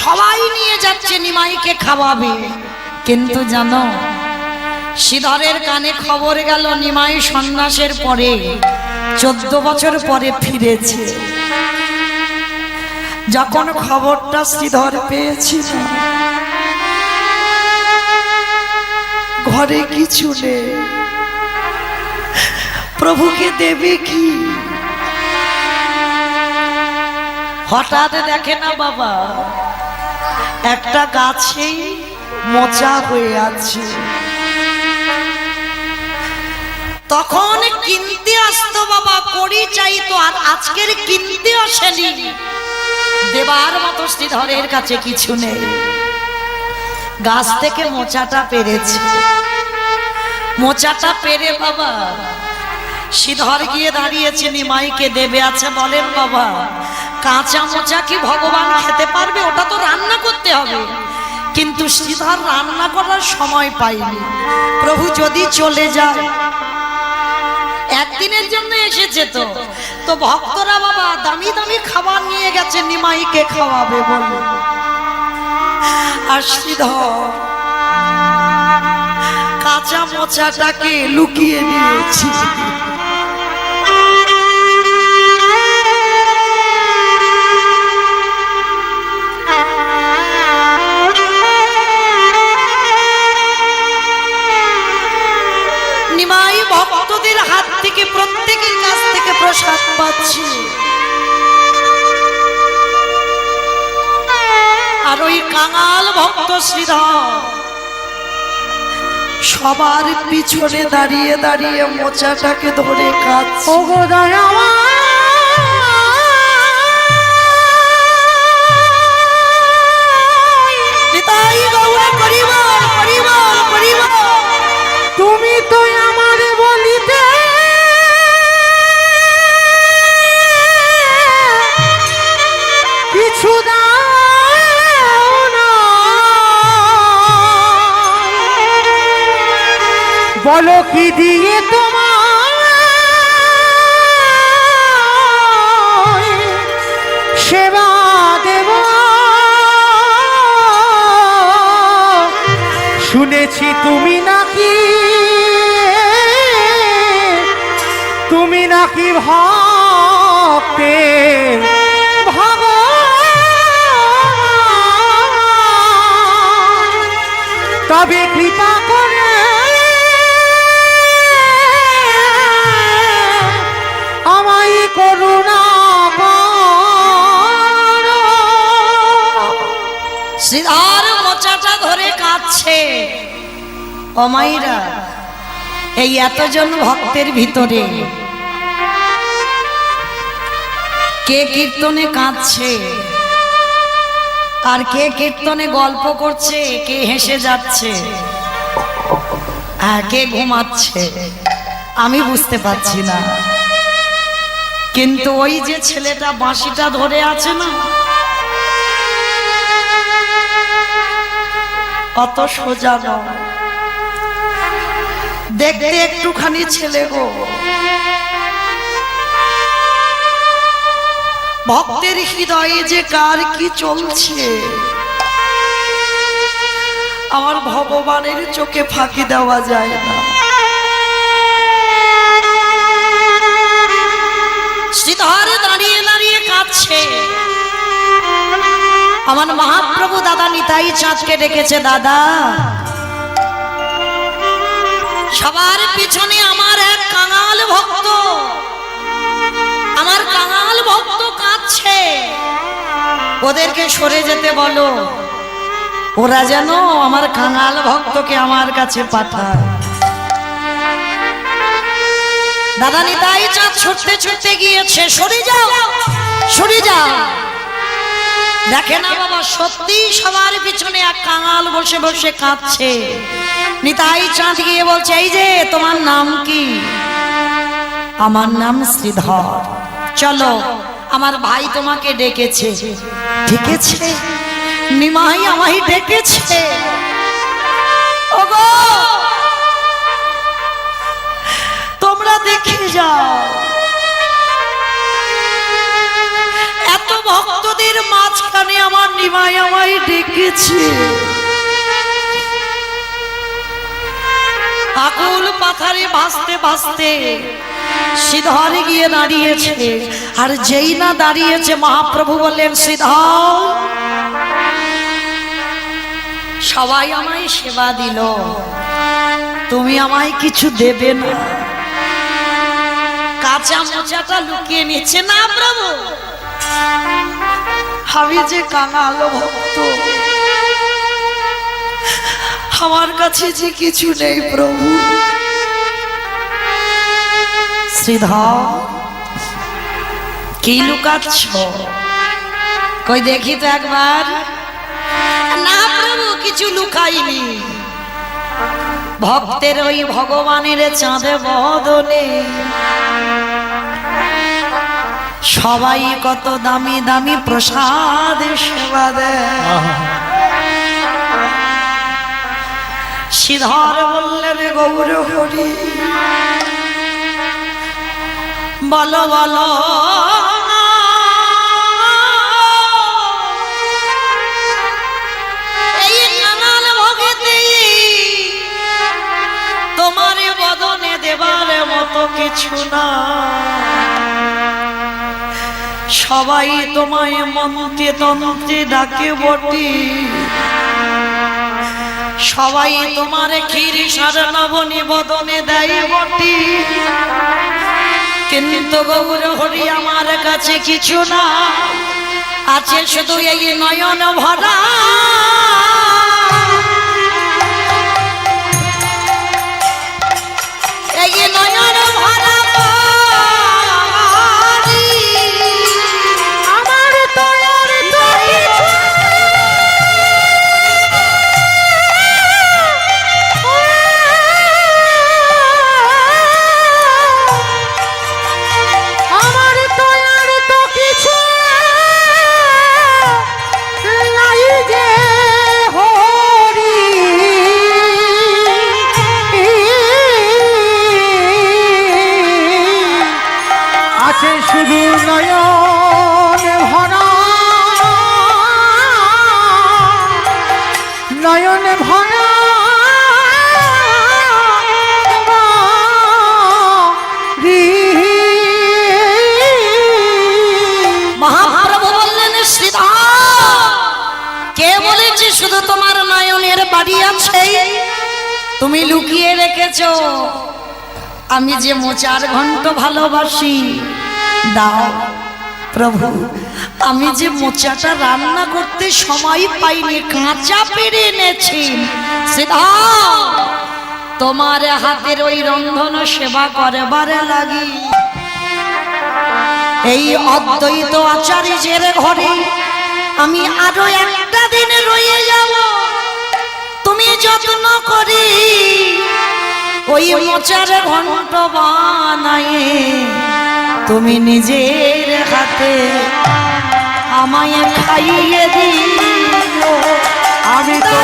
Speaker 1: সবাই নিয়ে যাচ্ছে, নিমাইকে খাওয়াবে। কিন্তু জানো, শ্রীধরের কানে খবর গেল নিমাই সন্ন্যাসের পরে 14 বছর পরে ফিরেছে। যখন খবরটা শ্রীধর পেয়েছিল, ঘরে কিছু নেই, প্রভুকে দেবে কি? হঠাৎ দেখে না বাবা একটা গাছেই মোচা হয়ে আছে, তখন কিনতে আসতো বাবা, করি চাইতো, আর আজকের কিনতে আসেনি, দেবার মতো শ্রীধরের কাছে কিছু নেই। গাছ থেকে মোচাটা পেরেছে। মোচাটা পেরে বাবা শ্রীধর গিয়ে দাঁড়িয়েছে, নিমাইকে দেবে। আছে বলেন বাবা, কাঁচা মোচা কি ভগবান খেতে পারবে? ওটা তো রান্না করতে হবে। কিন্তু শ্রীধর রান্না করার সময় পাইনি। প্রভু যদি চলে যায়, একদিনের জন্য এসেছে তো ভক্তরা বাবা দামি দামি খাবার নিয়ে গেছে নিমাইকে খাওয়াবে বলে। আর শ্রীধর কাঁচা মোচাটাকে লুকিয়ে নিয়েছি। নিমাই ভক্তদের হাত থেকে প্রত্যেকের কাছ থেকে প্রসাদ পাচ্ছে। আর ওই কাঙাল ভক্ত শ্রীধর সবার পিছনে দাঁড়িয়ে দাঁড়িয়ে মোচাটাকে ধরে কাঁদছে। ওগো দয়াময়, নিতাই গৌর পরিবার পরিবার পরিবার, তুমি তো আমার বলিতে কিছু বলো কি দিয়ে তোমার সেবা দেব? শুনেছি তুমি নাকি ভক্তের ভগবান, তবে কৃপা করে আমায় করুণা করো। শ্রীধর মোচাটা ধরে কাঁদছে। ও মাইরা, এই এতজন ভক্তের ভিতরে কে কীর্তনে কাঁদছে আর কে কীর্তনে গল্প করছে, কে হেসে যাচ্ছে আর কে ঘুমাচ্ছে আমি বুঝতে পারছি না। কিন্তু ওই যে ছেলেটা বাঁশিটা ধরে আছে না, অত সোজা নয়, দেখতে একটুখানি ছেলে গো। ভক্তের হৃদয়ে যে কার কি চলছে আমার ভগবানের চোখে ফাঁকি দেওয়া যায় না। শ্রীধর দাঁড়িয়ে দাঁড়িয়ে কাঁদছে। আমার মহাপ্রভু দাদা নিতাই চাঁদকে ডেকেছে, দাদা সবার পিছনে আমার এক কাঙাল ভক্ত, আমার কাঙাল ভক্ত কাঁদছে, ওদেরকে সরে যেতে বলো, ওরা যেন আমার কাঙাল ভক্তকে আমার কাছে পাঠায়। দাদা নিতাই চাঁদ ছুটতে ছুটতে গিয়েছে, সরে যাও সরে যাও। দেখে না বাবা, সত্যি সবার পিছনে এক কাঙাল বসে বসে কাঁদছে। নিতাই চাঁদ গিয়ে বলছে, এই যে তোমার নাম কি? আমার নাম শ্রীধর, চলো আমার ভাই তোমাকে ডেকেছে। ডেকেছে? নিমাই আমায় ডেকেছে? ওগো তোমরা দেখে যাও, এত ভক্তদের মাঝখানে আমার নিমাই আমায় ডেকেছে। আকুল পাথারে ভাসতে ভাসতে শ্রীধর গিয়ে দাঁড়িয়েছে। আর যেই না দাঁড়িয়েছে, মহাপ্রভু বললেন, শ্রীধর সবাই আমায় সেবা দিল, তুমি আমায় কিছু দেবে না? কাঁচা মোচাটা লুকিয়ে নিচ্ছে না প্রভু, আমি যে কাঙাল ভক্ত, আমার কাছে যে কিছু নেই প্রভু। শ্রীধর কি লুকাচ্ছ? কই দেখি তো একবার। না প্রভু কিছু লুকাই খাইনি ভক্তের ওই ভগবানের চাঁদে বদনে সবাই কত দামি দামি প্রসাদ সেবা দেয়। শ্রীধর বললেন গৌর হরি বলো বলো এই কানাল ভগতে তোমার বদনে দেবার মতো কিছু না। সবাই তোমায় মন্ত্রে তন্ত্রে ডাকে বটে, সবাই তোমার ক্ষীর সারনাব নিবেদনে দেয় বটে, কিন্তু গৌর হরি আমার কাছে কিছু না, আছে শুধু এই নয়ন ভরা এই নয়ন ভরা আমার তোর
Speaker 2: শুধু নয়ন ভরা নয়ন ভরা
Speaker 1: মহাপ্রভু বললেন শ্রীধর কে বলেছে শুধু তোমার নয়নের বাড়ি আছে, তুমি লুকিয়ে রেখেছো আমি যে মোচার ঘন্ট ভালোবাসি দাও প্রভু। আমি যে মোচাটা রান্না করতে সময় পাইনি কাঁচা পেরে এনেছি, সেটা তোমার হাতের ওই রন্ধন সেবা করবার লাগি এই অদ্বৈত আচার্যের ঘরে আমি আরো একটা দিন রয়ে যাব। তুমি যত্ন করি ওই মোচার ঘন্ট বানায়ে তুমি নিজের হাতে আমায় খাইয়ে দিও।
Speaker 2: আমি তো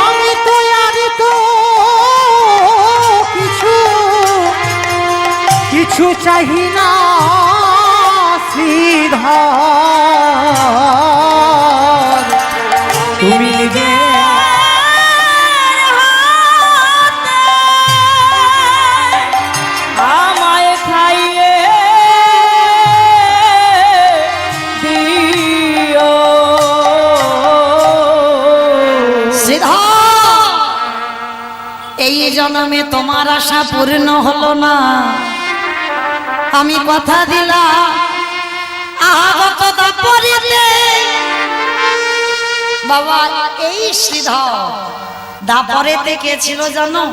Speaker 1: আমি তো আর তো
Speaker 2: কিছু চাহি না শ্রীধর, তুমি নিজে আমায় খাইয়ে দিও।
Speaker 1: এই জন্মে তোমার আশা পূর্ণ হলো না, আমি কথা দিলাম আগত দাপরিতে বাবা এই শ্রীধর দাপরেতে কে ছিল জানো?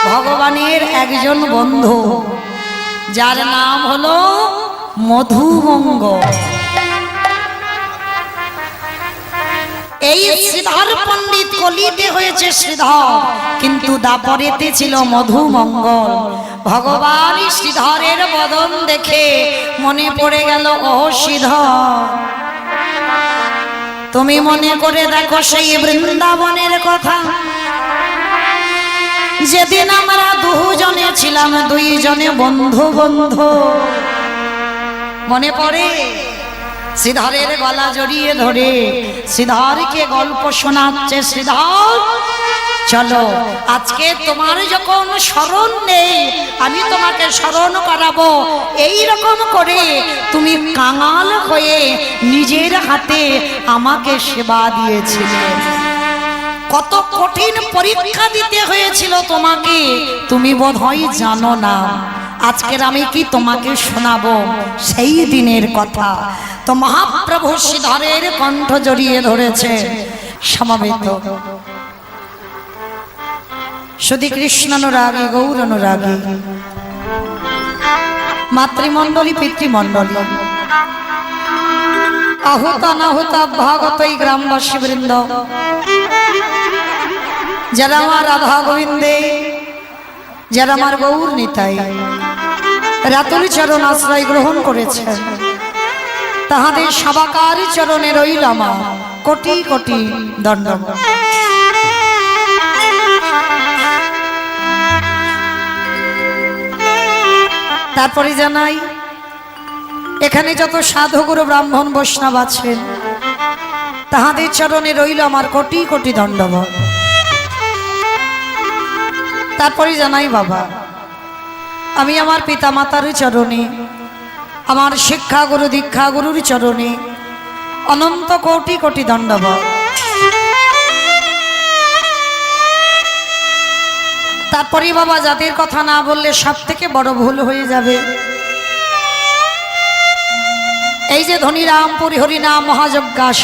Speaker 1: ভগবানের একজন বন্ধু যার নাম হলো মধুমঙ্গ। এই শ্রীধর পণ্ডিত কলিতে হয়েছে শ্রীধর, কিন্তু দাপরেতে ছিল মধুমঙ্গল। ভগবান শ্রীধরের বদন দেখে মনে পড়ে গেল ও শ্রীধর তুমি মনে করে দেখো সেই বৃন্দাবনের কথা, যেদিন আমরা দুজনে ছিলাম দুইজনে বন্ধু বন্ধু মনে পড়ে? শ্রীধরের গলা জড়িয়ে ধরে শ্রীধরকে গল্প শোনাচ্ছে, শ্রীধর চলো আজকে তোমার যখন স্মরণ নেই আমি তোমাকে স্মরণ করাবো। এই রকম করে তুমি কাঙাল হয়ে নিজের হাতে আমাকে সেবা দিয়েছিলে, কত কঠিন পরীক্ষা দিতে হয়েছিল তোমাকে, তুমি বোধহয় জানো না। আজকের আমি কি তোমাকে শোনাবো সেই দিনের কথা। তো মহাপ্রভু শ্রীধরের কণ্ঠ জড়িয়ে ধরেছে। সমবেত শুধু কৃষ্ণ অনুরাগী গৌর অনুরাগী মাতৃমণ্ডলী পিতৃমণ্ডলী, আহুত অনাহুত ভাগত এই গ্রামবাসী বৃন্দ, যারা আমার রাধা গোবিন্দে, যারা আমার গৌর নিতাই রাতুল চরণ আশ্রয় গ্রহণ করেছেন, তাহাদের সবাকারী চরণে রইল আমার কোটি কোটি দণ্ডবত। তারপরে জানাই, এখানে যত সাধুগুরু ব্রাহ্মণ বৈষ্ণব আছেন, তাহাদের চরণে রইল আমার কোটি কোটি দণ্ডবত। তারপরে জানাই বাবা, আমি আমার পিতা মাতার চরণে, আমার শিক্ষা গুরু দীক্ষা গুরুর চরণে অনন্ত কোটি কোটি দণ্ডবত। তারপরে বাবা, যাদের কথা না বললে সব থেকে বড় ভুল হয়ে যাবে, এই যে ধনীরামপুরী হরিনাম মহাযজ্ঞাস,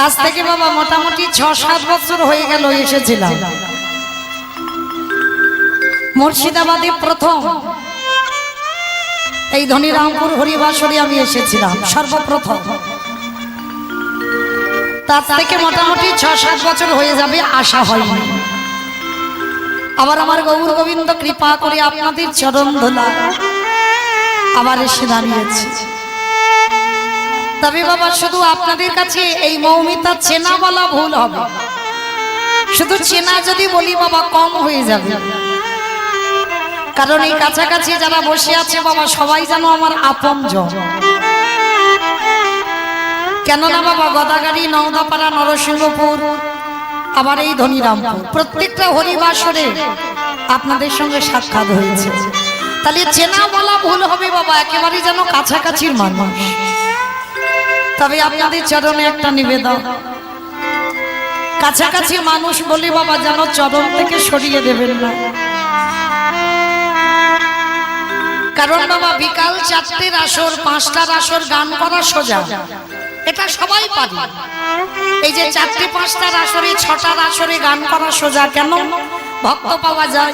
Speaker 1: আজ থেকে বাবা মোটামুটি 6-7 বছর হয়ে গেল এসেছিলাম। মুর্শিদাবাদে প্রথম এই ধনীরামপুর হরিবাসরে আমি এসেছিলাম সর্বপ্রথম। তার থেকে মোটামুটি 6-7 বছর হয়ে যাবে, আসা হয়নি। আবার আমার গৌর গোবিন্দ কৃপা করে আপনাদের চরণ ধুলা আবার এসে দাঁড়িয়েছে। তবে বাবা, শুধু আপনাদের কাছে এই মৌমিতা চেনা বলা ভুল হবে। শুধু চেনা যদি বলি বাবা, কম হয়ে যাবে। কারণ এই কাছাকাছি যারা বসে আছে বাবা, সবাই যেন আমার আপনজন। কেননা বাবা, গদাগাড়ি, নওদাপাড়া, নরসিংহপুর, আবার এই ধনীরামপুর, প্রত্যেকটা হরিবাসরে আপনাদের সঙ্গে সাক্ষাৎ হয়েছে। তাহলে চেনা বলা ভুল হবে বাবা, একেবারে যেন কাছাকাছির মানুষ। তবে আপনাদের চরণে একটা নিবেদন, কাছাকাছি মানুষ বলে বাবা যেন চরণ থেকে সরিয়ে দেবেন না। কারণ বাবা, বিকাল 4টের আসর, 5টার আসর গান করা সোজা, এটা সবাই পারে। এই যে 4টে 5টার আসরে, 6টার আসরে গান করা সোজা। কেন? ভক্ত পাওয়া যায়,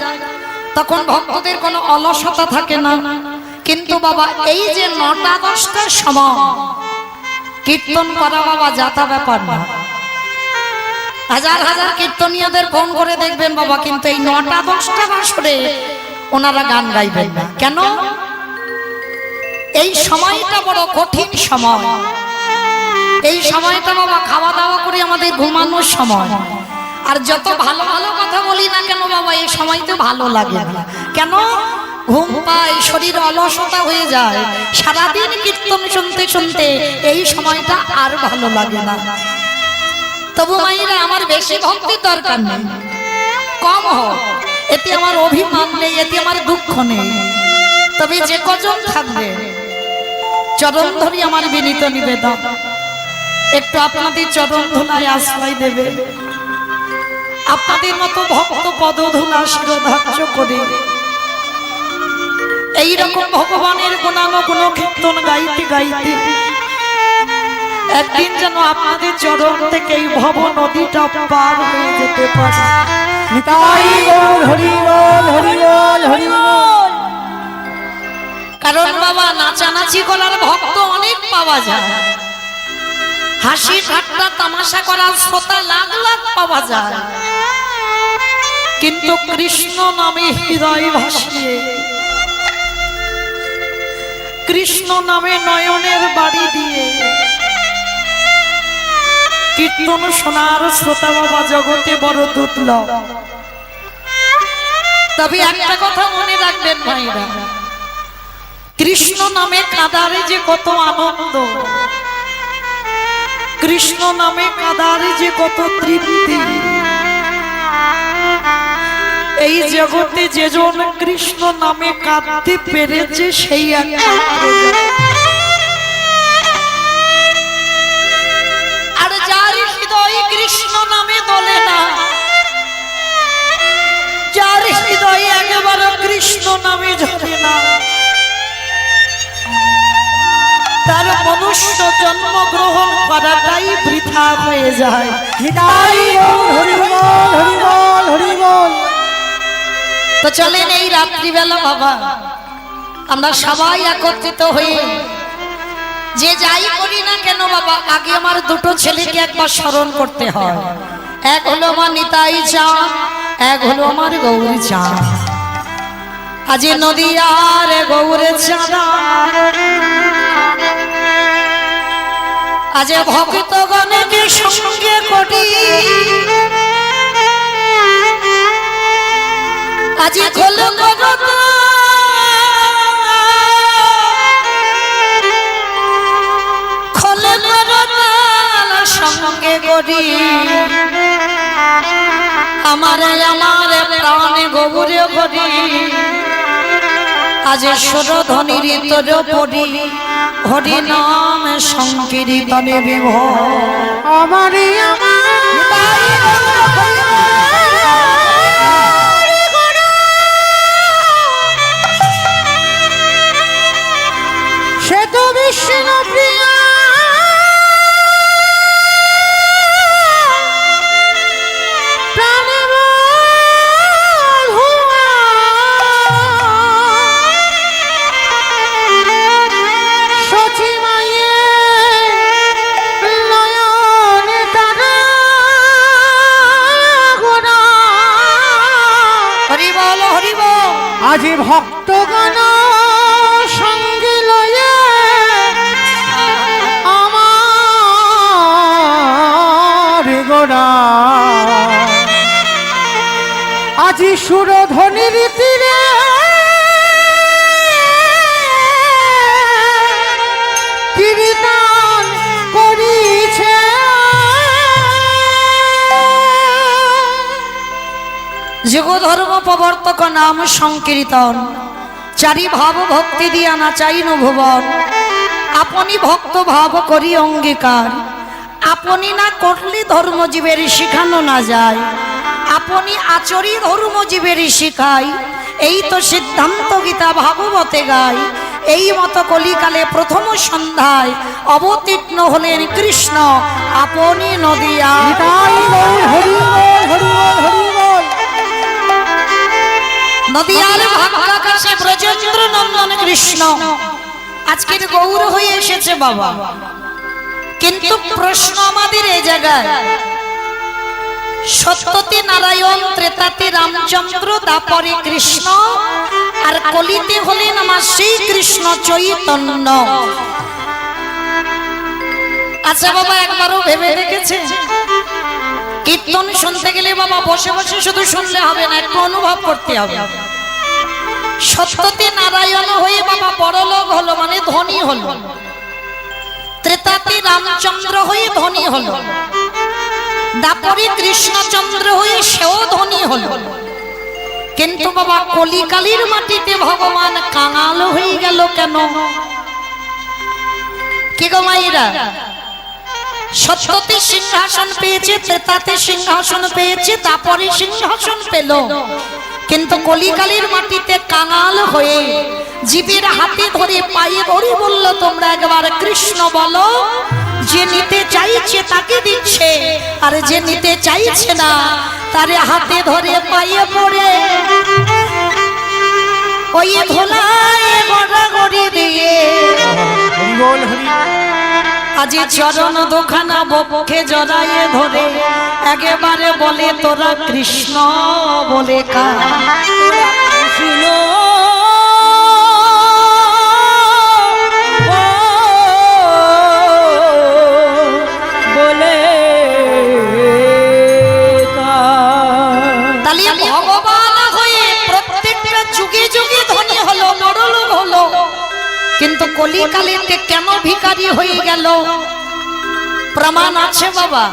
Speaker 1: তখন ভক্তদের কোনো অলসতা থাকে না। কিন্তু বাবা, এই যে 9টা 10টার সময় কীর্তন করা বাবা, যাতা ব্যাপার না। হাজার হাজার কীর্তনীয়দের ফোন করে দেখবেন বাবা, কিন্তু এই 9টা 10টার আসরে ওনারা গান গাইবেন না। কেন? এই সময়টা বড় কঠিন সময়। এই সময়টা বাবা খাওয়া দাওয়া করে আমাদের ঘুমানোর সময়। আর যত ভালো ভালো কথা বলি না কেন বাবা, এই সময়তে ভালো লাগে না। কেন? ঘুম পায়, শরীর অলসতা হয়ে যায়। সারাদিন কীর্তন শুনতে শুনতে এই সময়টা আর ভালো লাগে না। তবু মায়েরা, আমার বেশি ভক্তির দরকার নেই, কম হোক, এতে আমার অভিমান নেই, এতে আমার দুঃখ নেই। তবে যে কজন থাকবে, চরণ ধরি আমার বিনীত নিবেদন, একটু আপনাদের চরণ ধুলায় আশ্রয় দেবে। আপনাদের মতো ভক্ত পদধূলা শিরোধার্য করে এইরকম ভগবানের গুণানুগুণ কীর্তন গাইতে গাইতে একদিন যেন আপনাদের চরণ থেকে এই ভব নদীটা পার হয়ে যেতে পারে। কারণ বাবা, নাচানাচি করার ভক্ত অনেক পাওয়া যায়, হাসি ঠাট্টা তামাশা করার শ্রোতা লাখ লাখ পাওয়া যায়, কিন্তু কৃষ্ণ নামে হৃদয় ভাসিয়ে, কৃষ্ণ নামে নয়নের বাড়ি দিয়ে কীর্তন শোনার শ্রোতা বাবা জগতে বড় দুর্লভ। তবে একটা কথা মনে রাখবেন ভাইরা, কৃষ্ণ নামে কাঁদারে যে কত আনন্দ, কৃষ্ণ নামে কাঁদারে যে কত তৃপ্তি, এই জগতে যেজন কৃষ্ণ নামে কাঁদতে পেরেছে সেই আর যার হৃদয় কৃষ্ণ নামে দোলে না, যার হৃদয় একেবারে কৃষ্ণ নামে ঝরে না, তার মনুষ্য জন্ম গ্রহণ করাটাই বৃথা হয়ে যায়। তো চলেন এই রাত্রিবেলা বাবা আমরা সবাই একত্রিত হয়ে যে যাই করি না কেন বাবা আগে আমার দুটো ছেলেকে একবার স্মরণ করতে হয়। এক হলো আমার নিতাই চাঁদ, এক হলো আমার গৌরী চাঁদ। আজ নদিয়ার গৌরে চাঁদ আজ ভক্তগণকে সঙ্গে করি আজ খোলো সঙ্গে করি আমার প্রাণে গৌরে করি আজ সুরধ্বনির তোর পড়ি হরি নাম সংকীর্তনে বিভোর
Speaker 2: আমারে সে তো বিষ্ণু প্রিয়া আজি ভক্তগণ সঙ্গে লয়ে আমার গোড়া আজি সুরধ্বনির তীরে কীর্তন করিছে
Speaker 1: যুগ ধর্ম প্রবর্তক নাম সংকীর্তন চারি ভাব ভক্তি দিয়া না চাইন ভুবন আপনি ভক্ত ভাব করি অঙ্গীকার আপনি না করলে ধর্মজীবের শিখানো না যায় আপনি আচরি ধর্মজীবের শিখাই এই তো সিদ্ধান্ত গীতা ভাগবতে গায় এই মতো কলিকালে প্রথম সন্ধ্যায় অবতীর্ণ হলেন কৃষ্ণ আপনি নদিয়া নদিয়ার ভাগাকাশে ব্রজেন্দ্র নন্দন কৃষ্ণ আজকের গৌর হয়ে এসেছে বাবা। কিন্তু প্রশ্ন আমাদের এই জায়গায় সত্যতে নারায়ণ, ত্রেতাতে রামচন্দ্র, দাপরে কৃষ্ণ, আর কলিতে হলেন আমার শ্রীকৃষ্ণ চৈতন্য। আচ্ছা বাবা একবারও ভেবে দেখেছে কীর্তন শুনতে গেলে বাবা বসে বসে শুধু শুনলে হবে না, একটু অনুভব করতে হবে। সত্যতে নারায়ণ হয়ে বাবা বড়লোক হলো মানে ধনী হলো, ত্রেতাতে রামচন্দ্র হয়ে ধনী হলো, দাপরে কৃষ্ণচন্দ্র হয়ে সেও ধনী হলো। কিন্তু বাবা কলিকালির মাটিতে ভগবান কাঙাল হয়ে গেল কেন? কি গো মায়েরা, সত্যতে সিংহাসন পেয়েছে, ত্রেতাতে সিংহাসন পেয়েছে, দাপরে সিংহাসন পেল, কিন্তু কলিকালির মাটিতে কাঙাল হয়ে জীবের হাতে ধরে পায়ে ধরে বলল তোমরা একবার কৃষ্ণ বলো। যে নিতে চাইছে তাকে দিচ্ছে, আর যে নিতে চাইছে না তারে হাতে ধরে পায়ে পড়ে ওই ধোলায় গড়াগড়ি দিয়ে আজি চরণ দোখানা বক্ষে জড়ায়ে ধরে একেবারে বলে তোরা কৃষ্ণ বলে ভগবান হয়ে প্রত্যেকটা যুগে যুগে ধনী হলো, বড়লোক হলো, কিন্তু কলিকালেতে কেন ভিখারি হয়ে গেল? প্রমাণ আছে বাবা।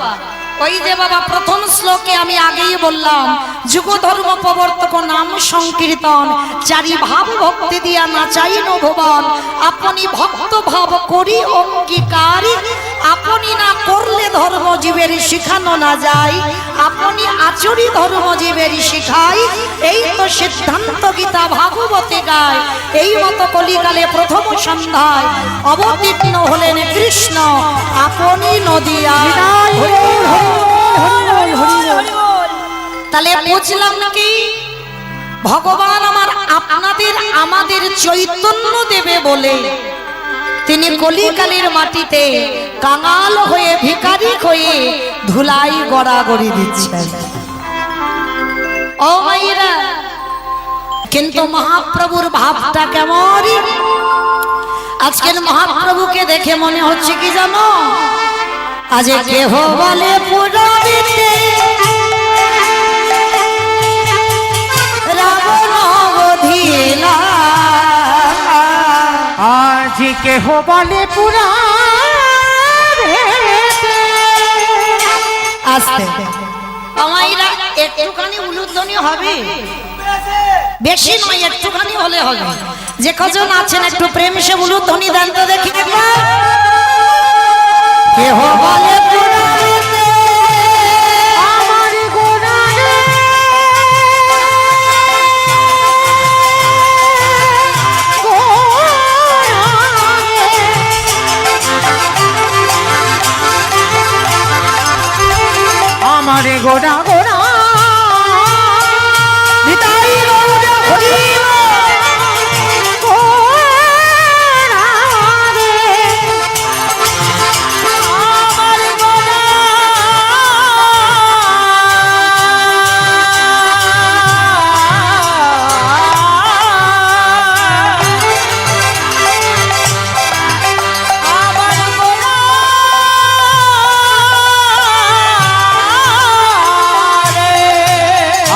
Speaker 1: ওই যে বাবা প্রথম শ্লোকে আমি আগেই বললাম, যুগ ধর্ম প্রবর্তক নাম সংকীর্তন, চারি ভাব ভক্তি দিয়া নাচাইন ভুবন, আপনি ভক্ত ভাব করি অঙ্গীকার, আপনি না করলে ধর্মজীবের শিখানো না যায়, আপনি আচরি ধর্মজীবের শিখাই, এই তো সিদ্ধান্ত গীতা ভাগবতে গায়। এই মতো কলিকালে প্রথম সন্ধ্যায় অবতীর্ণ হলেন কৃষ্ণ আপনি নদিয়া। তাহলে বুঝলাম নাকি ভগবান আমার আপনাদের আমাদের চৈতন্য দেবে বলে তিনি কলিকালের মাটিতে কাঙাল হয়ে ভিখারি হয়ে ধুলাই গড়াগড়ি দিচ্ছেন। ও মায়েরা, কিন্তু মহাপ্রভুর ভাবটা কেমন? আজকের মহাপ্রভুকে দেখে মনে হচ্ছে কি জানো, আজ কেহ বলে পুরাণীতে রাবণ বধিলা,
Speaker 2: আজ কেহ বলে পুরা
Speaker 1: আসতে আমাইরা একটুখানি উলুধ্বনি হবে, বেশি নয়, একটুখানি হলে হবে। যে কজন আছেন একটু প্রেম সে উলুধ্বনি দেন তো দেখি একবার। কেহ বলে পুরাণীতে
Speaker 2: আমার গোড়ারে আমারে গোড়া গোড়া
Speaker 1: নিতাই গৌর হরিব।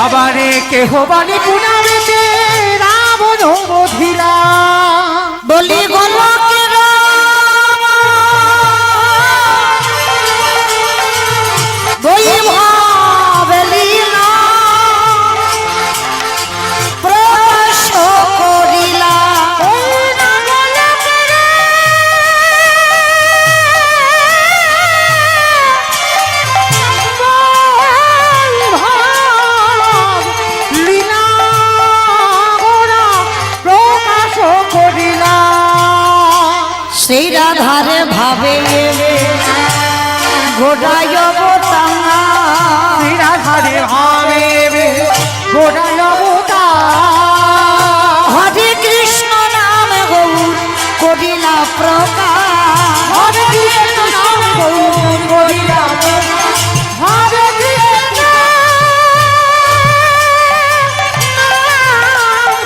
Speaker 2: আবারে কেহ বলে পুনারেতে রাবণ বধিলা,
Speaker 1: বলি গোলকের বৈভবেলীলা প্রকাশ করিলা।
Speaker 2: লীলা গোড়া প্রকাশ করিলা,
Speaker 1: সেই রাধারে ভাবে গোড়ায় অবতারা,
Speaker 2: রাধারে ভাবে গোড়ায় অবতার,
Speaker 1: হরে কৃষ্ণ নাম গৌর করিলা প্রকাশ।
Speaker 2: হরে কৃষ্ণ নাম গৌর করিলা প্রকাশ, হরে কৃষ্ণ নাম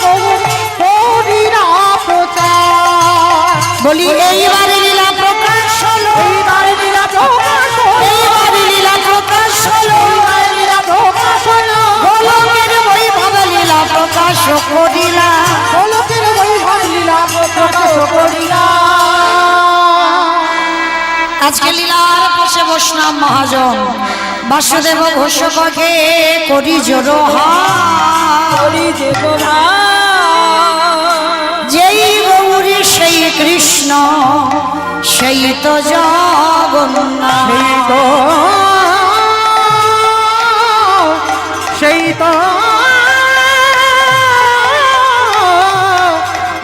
Speaker 2: গৌর করিলা প্রচার।
Speaker 1: বলি এইবারে লীলা প্রকাশ হলো,
Speaker 2: এইবার লীলা প্রকাশ হলো,
Speaker 1: এইবারে লীলা প্রকাশ হলো,
Speaker 2: এইবার লীলা প্রকাশ হলো,
Speaker 1: গোলকের বৈভব লীলা প্রকাশ করিলা।
Speaker 2: গোলকের বৈভব লীলা প্রকাশ করিলা।
Speaker 1: আজকে লীলার পাশে বৈষ্ণব মহাজন বাসুদেব ঘোষকে করি জোর যেই গৌরী সেই কৃষ্ণ সেই তো জগন্নাথ।
Speaker 2: সেই তো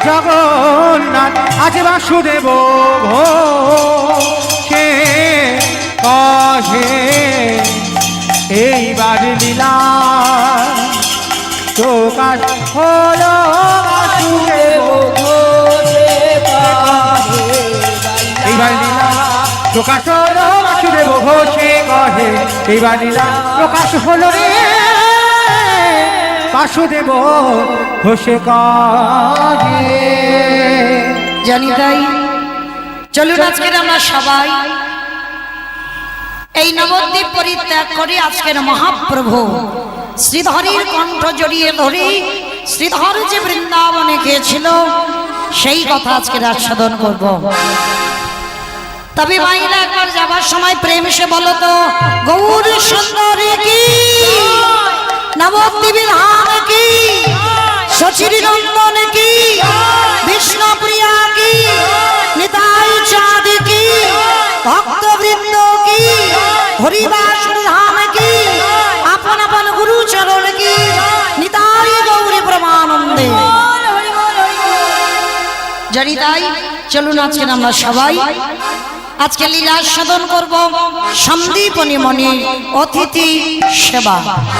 Speaker 2: জগন্নাথ, আজ বাসুদেব সে কহে এইবার লীলা প্রকাশ হলো, বাসুদেব এইবার লীলা প্রকাশ হলো, বাসুদেব ঘোষে কহে এইবার লীলা প্রকাশ হলো রে, বাসুদেব ঘোষে কহে।
Speaker 1: জানি তাই চলুন আজকের আমরা সবাই এই নবদ্বীপ পরিত্যাগ করে আজকের মহাপ্রভু শ্রীধরীর কণ্ঠ জড়িয়ে ধরে শ্রীধর যে বৃন্দাবনে গিয়েছিল সেই কথা আজকের আস্বাদন করব। তবে ভাইরা একবার যাবার সময় প্রেম সে বলো তো গৌর সুন্দরী কি, নবদ্বীপ ধাম কি, শচির নন্দন কি, বিষ্ণুপ্রিয়া কি, নিতাই চাঁদ কি, ভক্তবৃন্দ কি, হরিবাসুর ধাম কি, আপন আপন গুরু চরণ কি, নিতাই গৌরী প্রমানন্দে। জানি তাই চলুন আজকে আমরা সবাই আজকে লীলা সাধন করব সন্দীপনী মণি অতিথি সেবা।